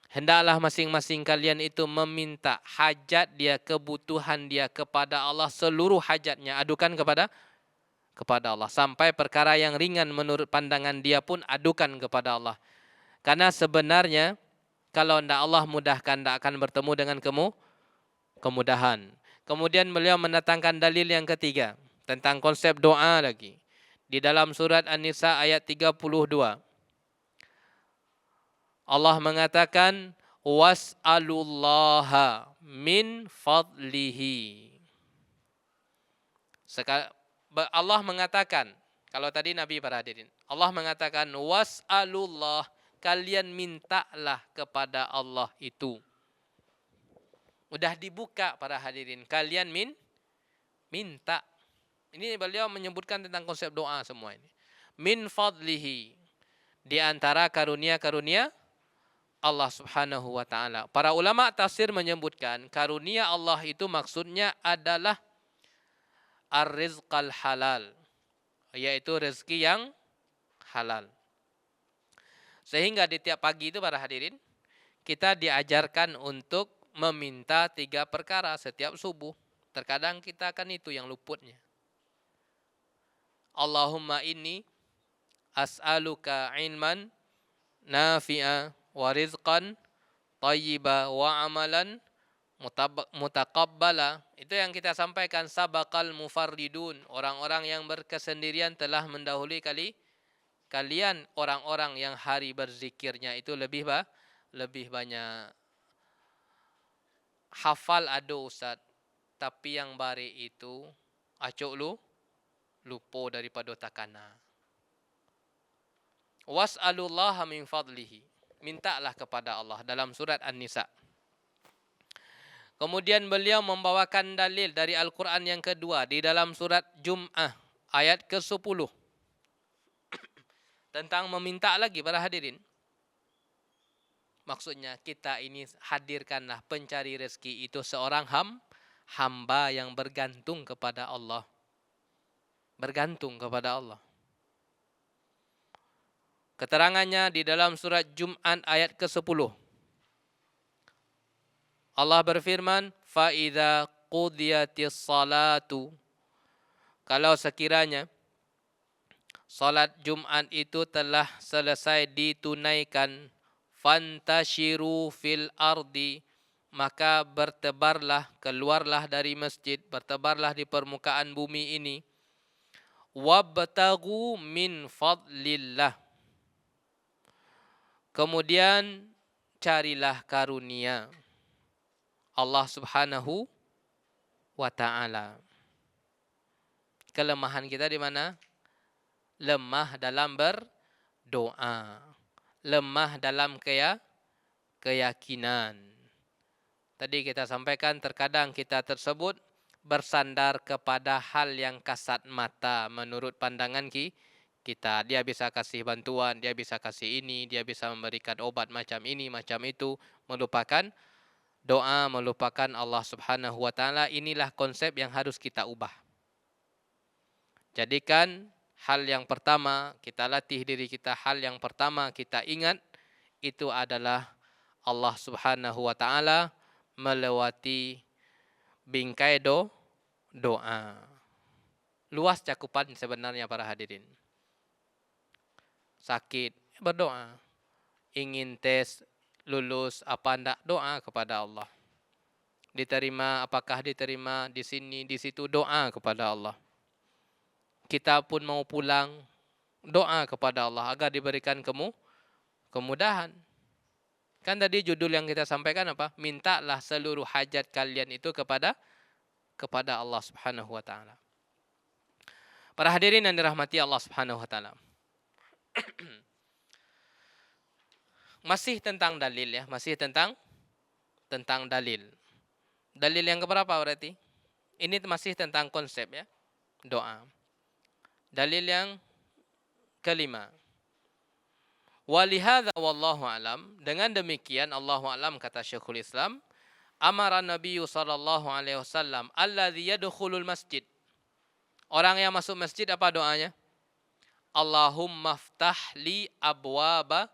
Hendaklah masing-masing kalian itu meminta hajat dia, kebutuhan dia kepada Allah, seluruh hajatnya adukan kepada Allah. Sampai perkara yang ringan menurut pandangan dia pun adukan kepada Allah. Karena sebenarnya kalau tidak Allah mudahkan, tidak akan bertemu dengan kemudahan. Kemudian beliau mendatangkan dalil yang ketiga tentang konsep doa lagi. Di dalam surat An-Nisa ayat 32. Allah mengatakan was'alullaha min fadlihi. Allah mengatakan, kalau tadi Nabi para hadirin, Allah mengatakan was'alullah, kalian mintalah kepada Allah itu. Udah dibuka para hadirin, kalian Minta. Ini beliau menyebutkan tentang konsep doa semua ini. Min fadlihi. Di antara karunia-karunia Allah Subhanahu wa taala. Para ulama tafsir menyebutkan karunia Allah itu maksudnya adalah ar-rizqal halal, yaitu rezeki yang halal. Sehingga di tiap pagi itu para hadirin, kita diajarkan untuk meminta 3 perkara setiap subuh. Terkadang kita akan itu yang luputnya. Allahumma inni as'aluka ilman nafi'a wa rizqan thayyiba wa amalan mutaqabbala. Itu yang kita sampaikan, sabaqal mufarridun. Orang-orang yang berkesendirian telah mendahului kalian, orang-orang yang hari berzikirnya itu lebih banyak. Hafal ada Ustaz, tapi yang bari itu acuk lupo daripada takana. Was'alullaha min fadlihi. Mintalah kepada Allah dalam surat An-Nisa. Kemudian beliau membawakan dalil dari Al-Quran yang kedua di dalam surat Jum'ah ayat ke-10. Tentang meminta lagi para hadirin. Maksudnya kita ini hadirkanlah pencari rezeki itu seorang hamba yang bergantung kepada Allah. Bergantung kepada Allah. Keterangannya di dalam surat Jum'at ayat ke-10. Allah berfirman, فَإِذَا قُضِيَتِ الصَّلَاةُ. Kalau sekiranya salat Jumat itu telah selesai ditunaikan, fantashiru fil ardi, maka bertebarlah, keluarlah dari masjid, bertebarlah di permukaan bumi ini. Wabtagu min fadlillah. Kemudian carilah karunia Allah Subhanahu wa taala. Kelemahan kita di mana? Lemah dalam berdoa. Lemah dalam keyakinan. Tadi kita sampaikan terkadang kita tersebut bersandar kepada hal yang kasat mata menurut pandangan kita. Dia bisa kasih bantuan, dia bisa kasih ini, dia bisa memberikan obat macam ini, macam itu. Melupakan doa, melupakan Allah Subhanahu wa taala. Inilah konsep yang harus kita ubah. Jadikan hal yang pertama, kita latih diri kita, hal yang pertama kita ingat itu adalah Allah Subhanahu wa taala melewati bingkai doa. Luas cakupan sebenarnya para hadirin. Sakit, berdoa. Ingin tes, lulus, apa enggak, doa kepada Allah. Diterima, apakah diterima di sini, di situ, doa kepada Allah. Kita pun mau pulang, doa kepada Allah agar diberikan kemudahan. Kan tadi judul yang kita sampaikan apa? Mintalah seluruh hajat kalian itu kepada Allah Subhanahu wa taala. Para hadirin yang dirahmati Allah Subhanahu wa taala. Masih tentang dalil ya, masih tentang dalil. Dalil yang keberapa berarti? Ini masih tentang konsep ya, doa. Dalil yang kelima. Walihadza wallahu alam. Dengan demikian Allahu alam kata Syekhul Islam, amara Nabi sallallahu alaihi wasallam alladzi yadkhulul masjid. Orang yang masuk masjid apa doanya? Allahumma ftah li abwaba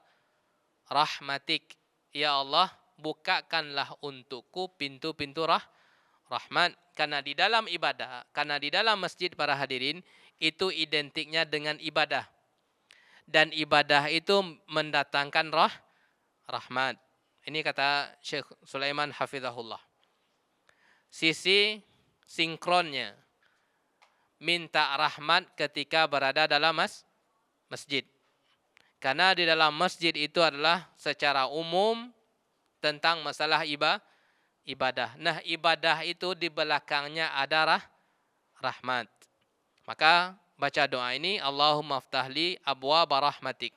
rahmatik. Ya Allah, bukakanlah untukku pintu-pintu rahmat. Karena di dalam ibadah, karena di dalam masjid para hadirin, itu identiknya dengan ibadah. Dan ibadah itu mendatangkan rahmat. Ini kata Syekh Sulaiman hafizahullah. Sisi sinkronnya. Minta rahmat ketika berada dalam masjid. Karena di dalam masjid itu adalah secara umum tentang masalah ibadah. Nah, ibadah itu di belakangnya ada rahmat. Maka baca doa ini, Allahumma ftahli abwaba rahmatik.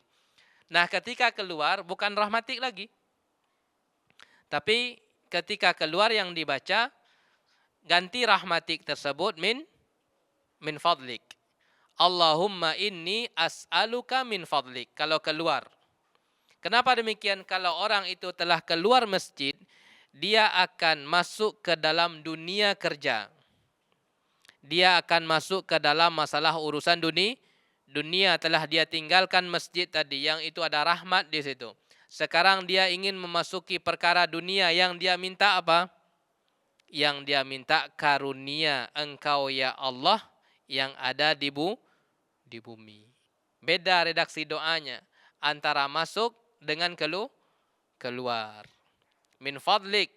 Nah, ketika keluar bukan rahmatik lagi. Tapi ketika keluar yang dibaca, ganti rahmatik tersebut min fadlik. Allahumma inni as'aluka min fadlik. Kalau keluar. Kenapa demikian? Kalau orang itu telah keluar masjid, dia akan masuk ke dalam dunia kerja. Dia akan masuk ke dalam masalah urusan dunia telah dia tinggalkan masjid tadi yang itu ada rahmat di situ. Sekarang dia ingin memasuki perkara dunia yang dia minta apa? Yang dia minta karunia engkau ya Allah yang ada di bumi. Beda redaksi doanya antara masuk dengan keluar. Min fadlik,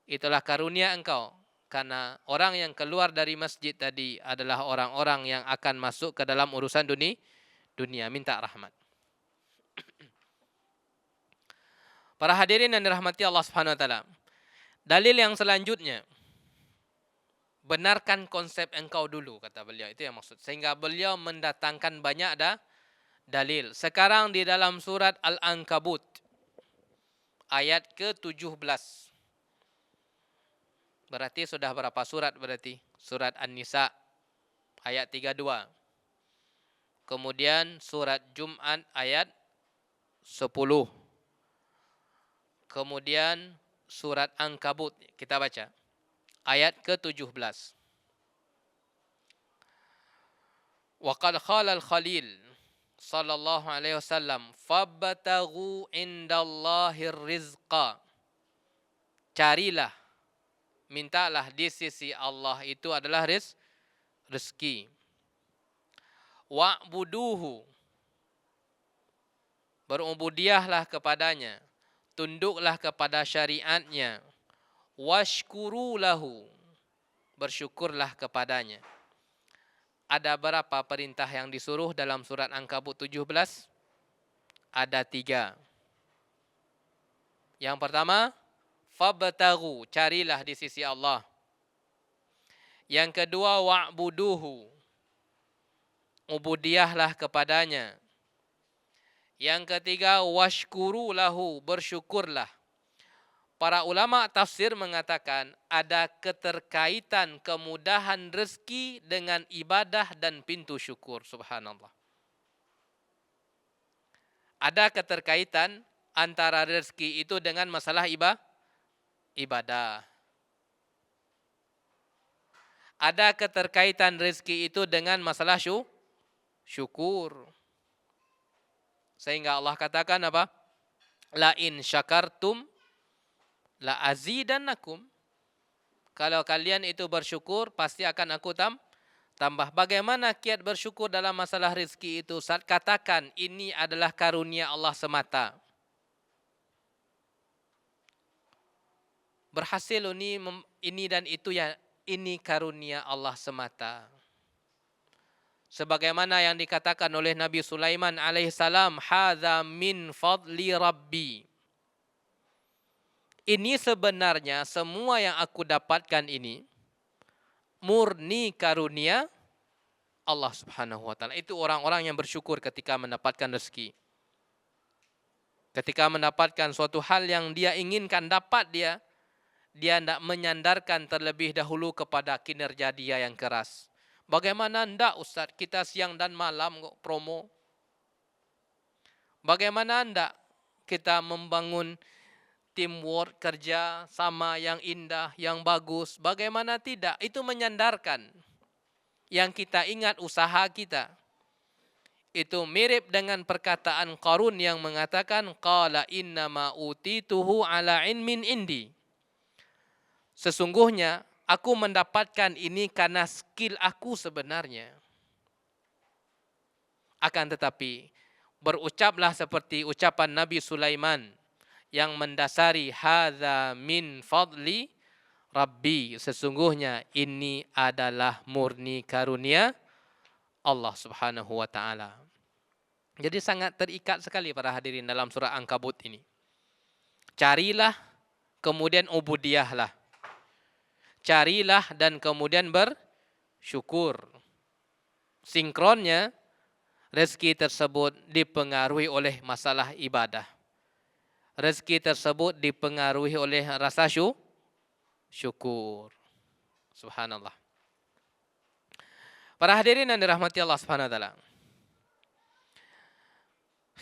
itulah karunia engkau. Karena orang yang keluar dari masjid tadi adalah orang-orang yang akan masuk ke dalam urusan dunia, minta rahmat. Para hadirin yang dirahmati Allah Subhanahu wa taala. Dalil yang selanjutnya, benarkan konsep engkau dulu, kata beliau. Itu yang maksud. Sehingga beliau mendatangkan banyak dalil. Sekarang di dalam surat Al-Ankabut, ayat ke-17. Berarti sudah berapa surat berarti? Surat An-Nisa, ayat 32. Kemudian surat Jum'at, ayat 10. Kemudian surat Ankabut, kita baca. Ayat ke-17. Wa qad khala al-Khalil sallallahu alaihi wasallam fabtaghu indallahir rizqa. Carilah, mintalah di sisi Allah itu adalah rezeki. Wa'buduhu, berubudiahlah kepadanya, tunduklah kepada syariatnya. Washkuru lahu, bersyukurlah kepadanya. Ada berapa perintah yang disuruh dalam surat Ankabut 17? Ada 3. Yang pertama, fabtaghu, carilah di sisi Allah. Yang kedua, wa'buduhu, ubudiahlah kepadanya. Yang ketiga, washkuru lahu, bersyukurlah. Para ulama tafsir mengatakan ada keterkaitan kemudahan rezeki dengan ibadah dan pintu syukur. Subhanallah. Ada keterkaitan antara rezeki itu dengan masalah ibadah. Ada keterkaitan rezeki itu dengan masalah syukur. Sehingga Allah katakan apa? La in syakartum la azidannakum. Kalau kalian itu bersyukur, pasti akan aku tambah. Bagaimana kiat bersyukur dalam masalah rezeki itu? Saat katakan ini adalah karunia Allah semata. Berhasil ini dan itu ya, ini karunia Allah semata. Sebagaimana yang dikatakan oleh Nabi Sulaiman alaihissalam, hadza min fadli rabbi. Ini sebenarnya semua yang aku dapatkan ini murni karunia Allah Subhanahu wa taala. Itu orang-orang yang bersyukur ketika mendapatkan rezeki. Ketika mendapatkan suatu hal yang dia inginkan dapat dia tidak menyandarkan terlebih dahulu kepada kinerja dia yang keras. Bagaimana enggak Ustaz, kita siang dan malam kok promo. Bagaimana enggak kita membangun teamwork, kerja sama yang indah, yang bagus. Bagaimana tidak? Itu menyandarkan. Yang kita ingat usaha kita. Itu mirip dengan perkataan Qarun yang mengatakan qala innama utituhu ala ilmin indi. Sesungguhnya aku mendapatkan ini karena skill aku sebenarnya. Akan tetapi berucaplah seperti ucapan Nabi Sulaiman yang mendasari hadza min fadli rabbi, sesungguhnya ini adalah murni karunia Allah Subhanahu wa taala. Jadi sangat terikat sekali para hadirin dalam surah Ankabut ini. Carilah, kemudian ubudiahlah. Carilah dan kemudian bersyukur. Sinkronnya rezeki tersebut dipengaruhi oleh masalah ibadah. Rezeki tersebut dipengaruhi oleh rasa syukur. Subhanallah. Para hadirin yang dirahmati Allah Subhanahu wa taala.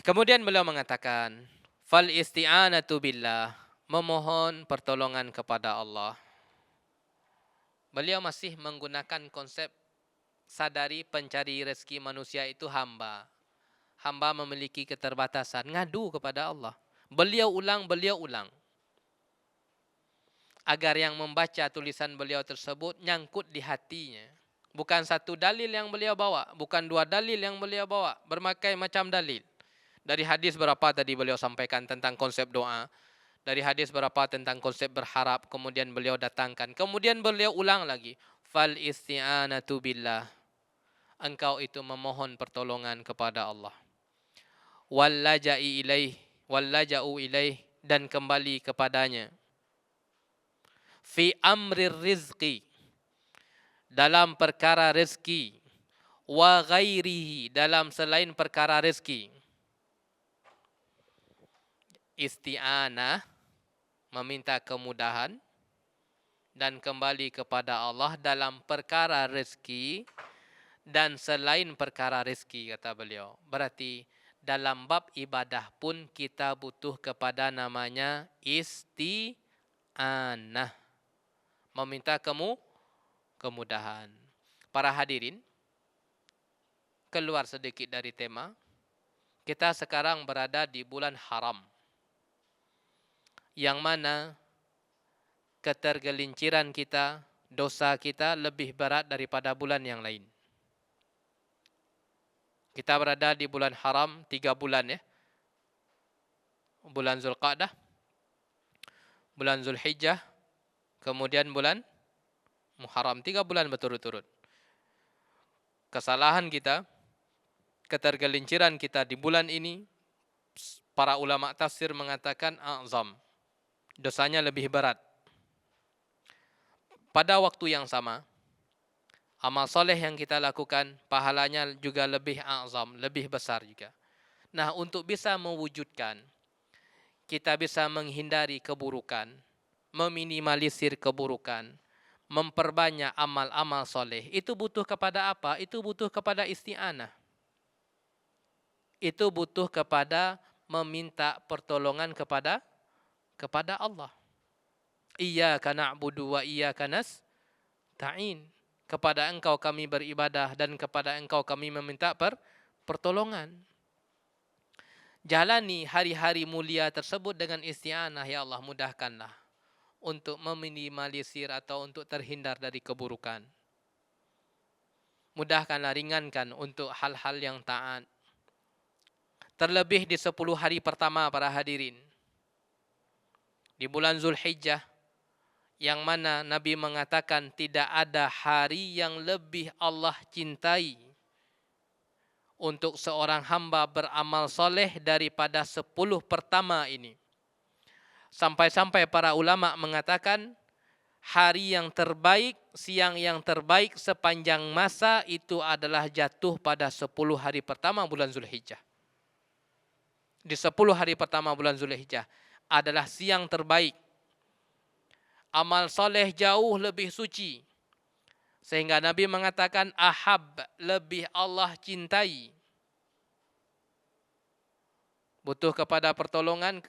Kemudian beliau mengatakan, fal isti'anatu billah, memohon pertolongan kepada Allah. Beliau masih menggunakan konsep sadari pencari rezeki manusia itu hamba. Hamba memiliki keterbatasan, ngadu kepada Allah. Beliau ulang. Agar yang membaca tulisan beliau tersebut nyangkut di hatinya. Bukan satu dalil yang beliau bawa, bukan dua dalil yang beliau bawa, berbagai macam dalil. Dari hadis berapa tadi beliau sampaikan tentang konsep doa. Dari hadis berapa tentang konsep berharap, kemudian beliau datangkan. Kemudian beliau ulang lagi. Fal isti'anatu billah. Engkau itu memohon pertolongan kepada Allah. Wallaja'u ilaih, dan kembali kepadanya. Fi amrir rizqi, dalam perkara rezeki. Wa ghairihi, dalam selain perkara rezeki. Isti'anah, meminta kemudahan dan kembali kepada Allah dalam perkara rezeki dan selain perkara rezeki, kata beliau. Berarti dalam bab ibadah pun kita butuh kepada namanya isti'anah, meminta kemudahan. Para hadirin, keluar sedikit dari tema. Kita sekarang berada di bulan haram, yang mana ketergelinciran kita, dosa kita lebih berat daripada bulan yang lain. Kita berada di bulan haram 3 bulan ya. Bulan Zulqa'dah, bulan Zulhijjah, kemudian bulan Muharram. 3 bulan berturut-turut. Kesalahan kita, ketergelinciran kita di bulan ini, para ulama tafsir mengatakan a'zam, dosanya lebih berat. Pada waktu yang sama, amal soleh yang kita lakukan, pahalanya juga lebih a'zam, lebih besar juga. Nah, untuk bisa mewujudkan, kita bisa menghindari keburukan, meminimalisir keburukan, memperbanyak amal-amal soleh, itu butuh kepada apa? Itu butuh kepada isti'anah. Itu butuh kepada meminta pertolongan kepada Allah. Iyyaka na'budu wa iyyaka nasta'in. Kepada engkau kami beribadah dan kepada engkau kami meminta pertolongan. Jalani hari-hari mulia tersebut dengan isti'anah. Ya Allah, mudahkanlah untuk meminimalisir atau untuk terhindar dari keburukan. Mudahkanlah, ringankan untuk hal-hal yang taat. Terlebih di 10 hari pertama para hadirin. Di bulan Zulhijjah, yang mana Nabi mengatakan tidak ada hari yang lebih Allah cintai untuk seorang hamba beramal soleh daripada 10 pertama ini. Sampai-sampai para ulama mengatakan hari yang terbaik, siang yang terbaik sepanjang masa itu adalah jatuh pada 10 hari pertama bulan Zulhijjah. Di 10 hari pertama bulan Zulhijjah adalah siang terbaik. Amal soleh jauh lebih suci. Sehingga Nabi mengatakan ahab, lebih Allah cintai. Butuh kepada pertolongan,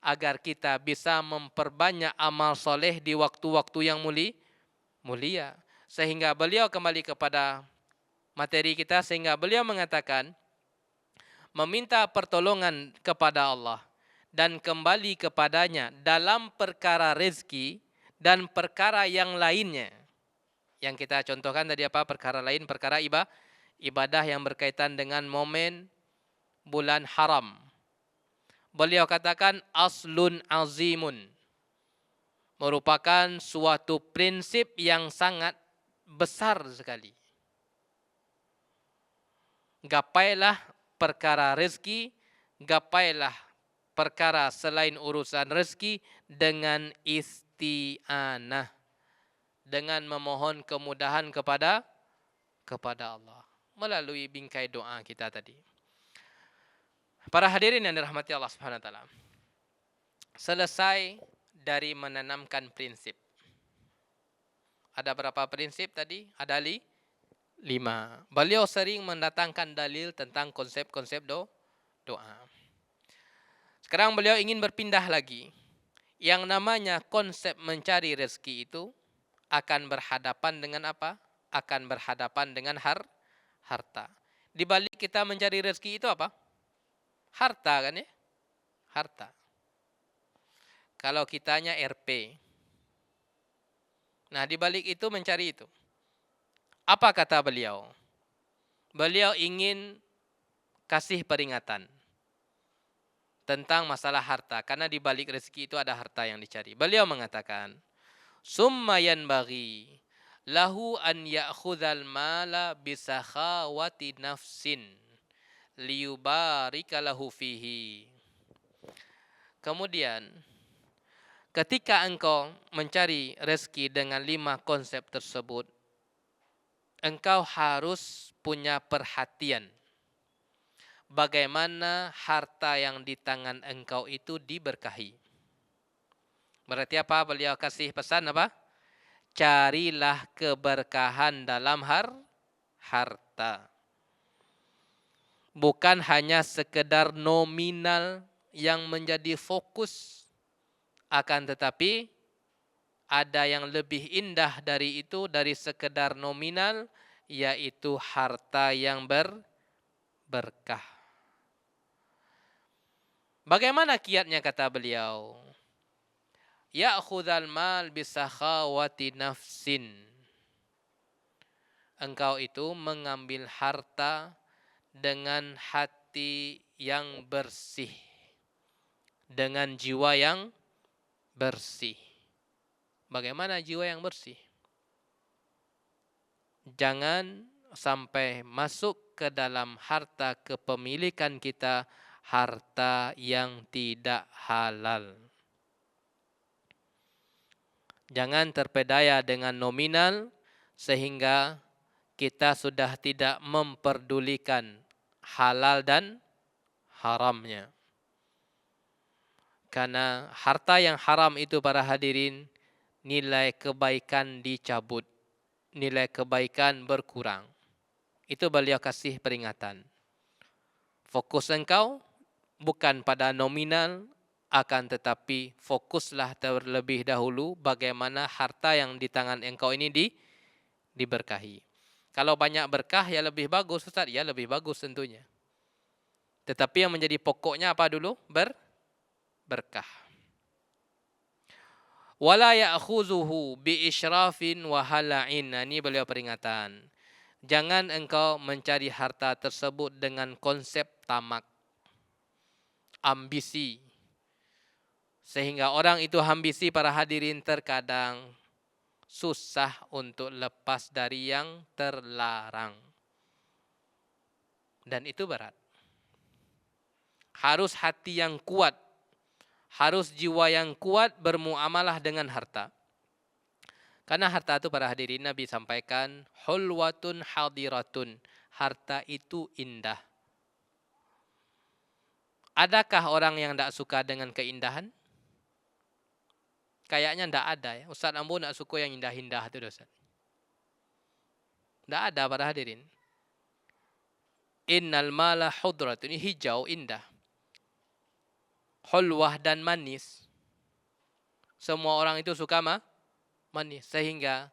agar kita bisa memperbanyak amal soleh di waktu-waktu yang mulia. Sehingga beliau kembali kepada materi kita, sehingga beliau mengatakan meminta pertolongan kepada Allah dan kembali kepadanya dalam perkara rezeki dan perkara yang lainnya. Yang kita contohkan tadi apa? Perkara lain, perkara ibadah yang berkaitan dengan momen bulan haram. Beliau katakan aslun azimun, merupakan suatu prinsip yang sangat besar sekali. Gapailah perkara rezeki, gapailah perkara selain urusan rezeki dengan isti'anah, dengan memohon kemudahan kepada Allah melalui bingkai doa kita tadi. Para hadirin yang dirahmati Allah Subhanahu wa taala. Selesai dari menanamkan prinsip. Ada berapa prinsip tadi? Ada 5. Beliau sering mendatangkan dalil tentang konsep-konsep doa. Sekarang beliau ingin berpindah lagi. Yang namanya konsep mencari rezeki itu akan berhadapan dengan apa? Akan berhadapan dengan harta. Di balik kita mencari rezeki itu apa? Harta kan ya? Harta. Kalau kitanya RP. Nah, di balik itu mencari itu. Apa kata beliau? Beliau ingin kasih peringatan tentang masalah harta. Karena di balik rezeki itu ada harta yang dicari. Beliau mengatakan, Summa yanbaghi lahu an ya'khudhal mala bisakhawati nafsin liyubarika lahu fihi. Kemudian, ketika engkau mencari rezeki dengan 5 konsep tersebut, engkau harus punya perhatian bagaimana harta yang di tangan engkau itu diberkahi. Berarti apa? Beliau kasih pesan apa? Carilah keberkahan dalam harta. Bukan hanya sekedar nominal yang menjadi fokus, akan tetapi ada yang lebih indah dari itu, dari sekedar nominal, yaitu harta yang berkah. Bagaimana kiatnya kata beliau? Ya'khudhal mal bisakhawati nafsin. Engkau itu mengambil harta dengan hati yang bersih, dengan jiwa yang bersih. Bagaimana jiwa yang bersih? Jangan sampai masuk ke dalam harta kepemilikan kita harta yang tidak halal. Jangan terpedaya dengan nominal sehingga kita sudah tidak memperdulikan halal dan haramnya. Karena harta yang haram itu para hadirin, nilai kebaikan dicabut, nilai kebaikan berkurang. Itu beliau kasih peringatan. Fokus engkau bukan pada nominal, akan tetapi fokuslah terlebih dahulu bagaimana harta yang di tangan engkau ini diberkahi. Kalau banyak berkah ya lebih bagus Ustaz, ya lebih bagus tentunya. Tetapi yang menjadi pokoknya apa dulu? Berkah. Wala ya'khuzuhu bi isyrafin wa hala'in. Ini beliau peringatan. Jangan engkau mencari harta tersebut dengan konsep tamak, ambisi. Sehingga orang itu ambisi para hadirin terkadang susah untuk lepas dari yang terlarang. Dan itu berat. Harus hati yang kuat, harus jiwa yang kuat bermuamalah dengan harta. Karena harta itu para hadirin Nabi sampaikan, hulwatun hadiratun. Harta itu indah. Adakah orang yang tidak suka dengan keindahan? Kayaknya tidak ada ya. Ustaz Ambo tidak suka yang indah-indah itu Ustaz. Tidak ada para hadirin. Innal mala hudratun. Ini hijau, indah. Hulwah dan manis. Semua orang itu suka manis. Sehingga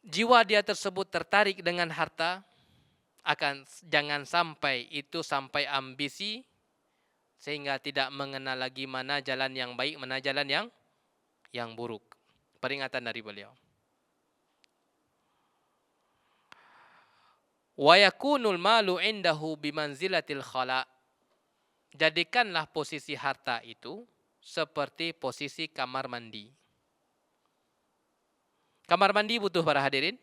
jiwa dia tersebut tertarik dengan harta. Jangan sampai itu sampai ambisi. Sehingga tidak mengenal lagi mana jalan yang baik, mana jalan yang buruk. Peringatan dari beliau. Wa yakunul malu indahu bimanzilatil khala. Jadikanlah posisi harta itu seperti posisi kamar mandi. Kamar mandi butuh para hadirin?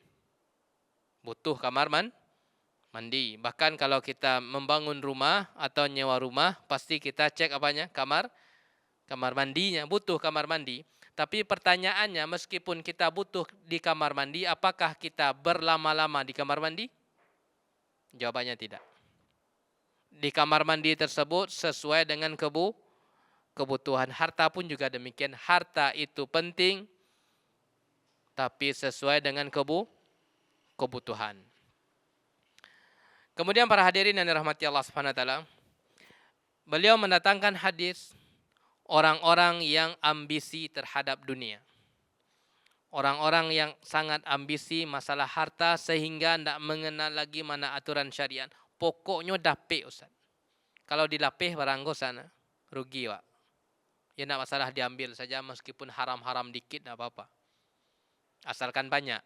Butuh kamar mandi. Bahkan kalau kita membangun rumah atau nyewa rumah, pasti kita cek apanya? Kamar mandinya, butuh kamar mandi. Tapi pertanyaannya, meskipun kita butuh di kamar mandi, apakah kita berlama-lama di kamar mandi? Jawabannya tidak. Di kamar mandi tersebut sesuai dengan kebutuhan. Harta pun juga demikian. Harta itu penting, tapi sesuai dengan kebutuhan. Kemudian para hadirin yang dirahmati Allah Subhanahu wa taala, beliau mendatangkan hadis orang-orang yang ambisi terhadap dunia. Orang-orang yang sangat ambisi masalah harta sehingga tidak mengenal lagi mana aturan syariat. Pokoknya dapik Ustaz. Kalau dilapih baranggo sana, rugi Pak. Ya tidak masalah diambil saja meskipun haram-haram dikit tidak apa-apa. Asalkan banyak.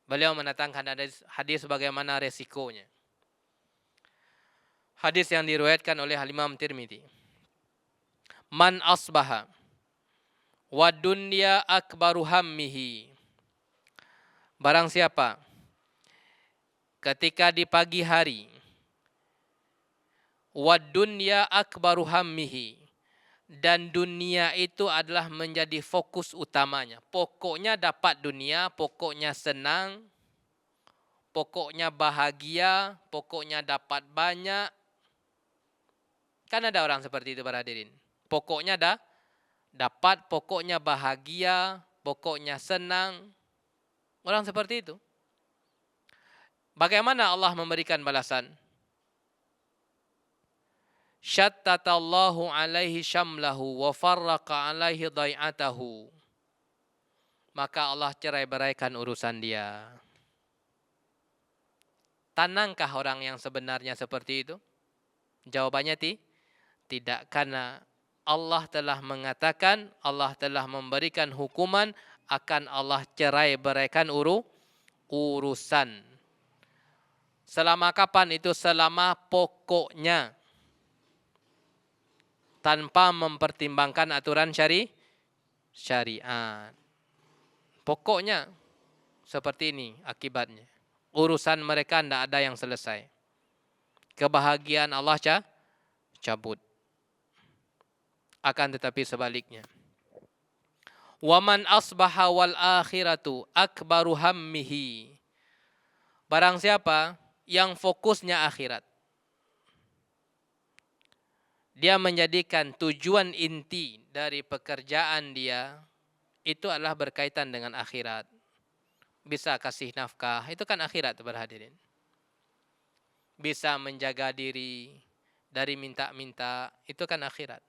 Beliau mendatangkan hadis bagaimana resikonya. Hadis yang diriwayatkan oleh Imam Tirmidzi. Man asbaha wa dunya akbaru hammihi. Barang siapa ketika di pagi hari wa dunya akbaru hammihi, dan dunia itu adalah menjadi fokus utamanya. Pokoknya dapat dunia, pokoknya senang, pokoknya bahagia, pokoknya dapat banyak. Kan ada orang seperti itu para hadirin. Pokoknya dapat, pokoknya bahagia, pokoknya senang. Orang seperti itu. Bagaimana Allah memberikan balasan? Syattatallahu alaihi syamlahu wa farraqa alaihi dai'atahu. Maka Allah cerai-beraikan urusan dia. Tenangkah orang yang sebenarnya seperti itu? Jawabannya tidak, karena Allah telah mengatakan, Allah telah memberikan hukuman, akan Allah cerai-beraikan urusan. Selama kapan itu? Selama pokoknya. Tanpa mempertimbangkan aturan syariat. Pokoknya seperti ini akibatnya. Urusan mereka tidak ada yang selesai. Kebahagiaan Allah cabut. Akan tetapi sebaliknya. Waman asbaha wal akhiratu akbaru hammihi. Barang siapa yang fokusnya akhirat, dia menjadikan tujuan inti dari pekerjaan dia itu adalah berkaitan dengan akhirat. Bisa kasih nafkah, itu kan akhirat para hadirin. Bisa menjaga diri dari minta-minta, itu kan akhirat.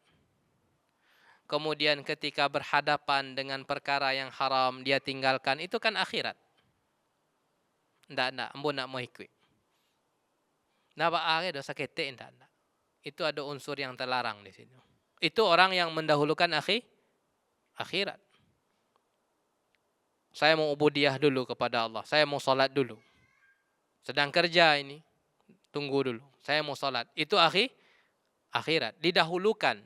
Kemudian ketika berhadapan dengan perkara yang haram, dia tinggalkan, itu kan akhirat. Ndak, ambo nak mau ikut. Napa ake dosa kete ndak. Itu ada unsur yang terlarang di situ. Itu orang yang mendahulukan akhirat. Saya mau ubudiyah dulu kepada Allah. Saya mau salat dulu. Sedang kerja ini, tunggu dulu. Saya mau salat. Itu akhirat. Didahulukan.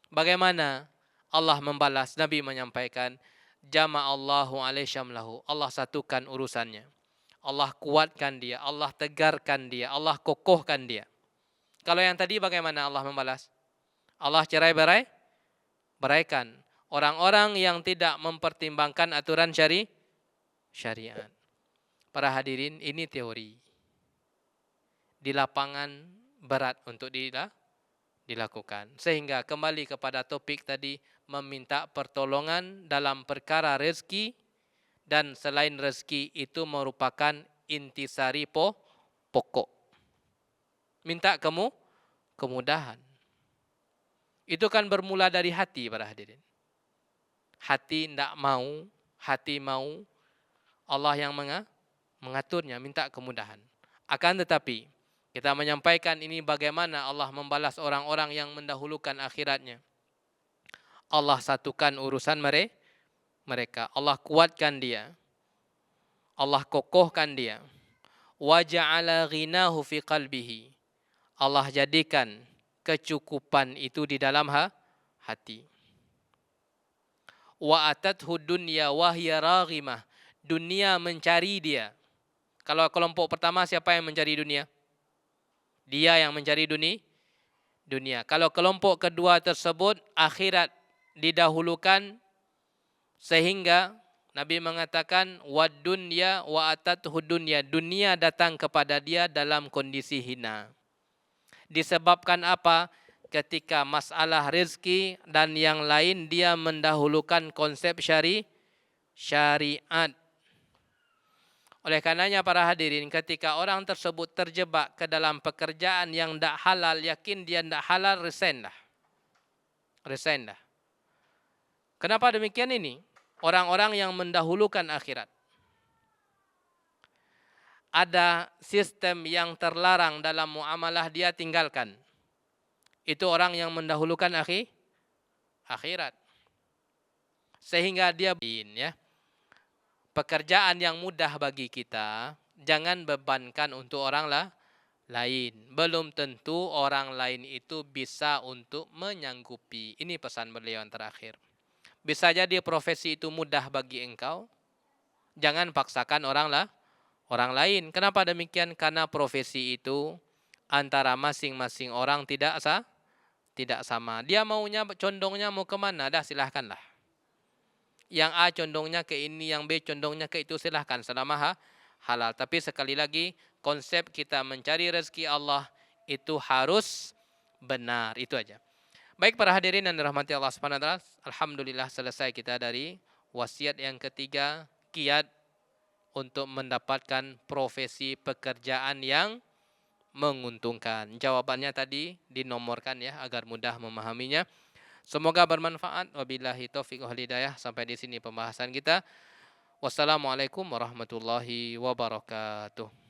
Bagaimana Allah membalas? Nabi menyampaikan, jama'allahu alaihi syamlahu. Allah satukan urusannya. Allah kuatkan dia. Allah tegarkan dia. Allah kokohkan dia. Kalau yang tadi bagaimana Allah membalas? Allah cerai-beraikan. Orang-orang yang tidak mempertimbangkan aturan syariat. Para hadirin, ini teori. Di lapangan berat untuk dilakukan. Sehingga kembali kepada topik tadi, meminta pertolongan dalam perkara rezeki, dan selain rezeki itu merupakan intisari pokok. Minta kemudahan. Itu kan bermula dari hati para hadirin. Hati tidak mau, hati mau, Allah yang mengaturnya, minta kemudahan. Akan tetapi, kita menyampaikan ini bagaimana Allah membalas orang-orang yang mendahulukan akhiratnya. Allah satukan urusan mereka. Allah kuatkan dia. Allah kokohkan dia. Wa ja'ala ghinahu fi qalbihi. Allah jadikan kecukupan itu di dalam hati. Wa atathu dunya wa hiya raghimah. Dunia mencari dia. Kalau kelompok pertama siapa yang mencari dunia? Dia yang mencari dunia. Kalau kelompok kedua tersebut akhirat didahulukan, sehingga Nabi mengatakan wad dunya wa atathu dunya. Dunia datang kepada dia dalam kondisi hina. Disebabkan apa? ketika masalah rezeki dan yang lain dia mendahulukan konsep syariat. Oleh karenanya para hadirin, ketika orang tersebut terjebak ke dalam pekerjaan yang tidak halal, yakin dia tidak halal, resign dah. Resign dah. Kenapa demikian ini? Orang-orang yang mendahulukan akhirat. Ada sistem yang terlarang dalam muamalah, dia tinggalkan. Itu orang yang mendahulukan akhirat. Sehingga dia ya. Pekerjaan yang mudah bagi kita, jangan bebankan untuk orang lain. Belum tentu orang lain itu bisa untuk menyanggupi. Ini pesan beliau yang terakhir. Bisa jadi profesi itu mudah bagi engkau, jangan paksakan orang lain. Kenapa demikian? Karena profesi itu antara masing-masing orang tidak sama. Dia maunya, condongnya mau kemana? Dah silahkanlah. Yang A condongnya ke ini, yang B condongnya ke itu, silahkan selama halal. Tapi sekali lagi, konsep kita mencari rezeki Allah itu harus benar. Itu aja. Baik para hadirin yang dirahmati Allah Subhanahu wa taala, alhamdulillah selesai kita dari wasiat yang ketiga, kiat untuk mendapatkan profesi pekerjaan yang menguntungkan. Jawabannya tadi dinomorkan ya agar mudah memahaminya. Semoga bermanfaat. Wabillahi taufiq wal hidayah. Sampai di sini pembahasan kita. Wassalamualaikum warahmatullahi wabarakatuh.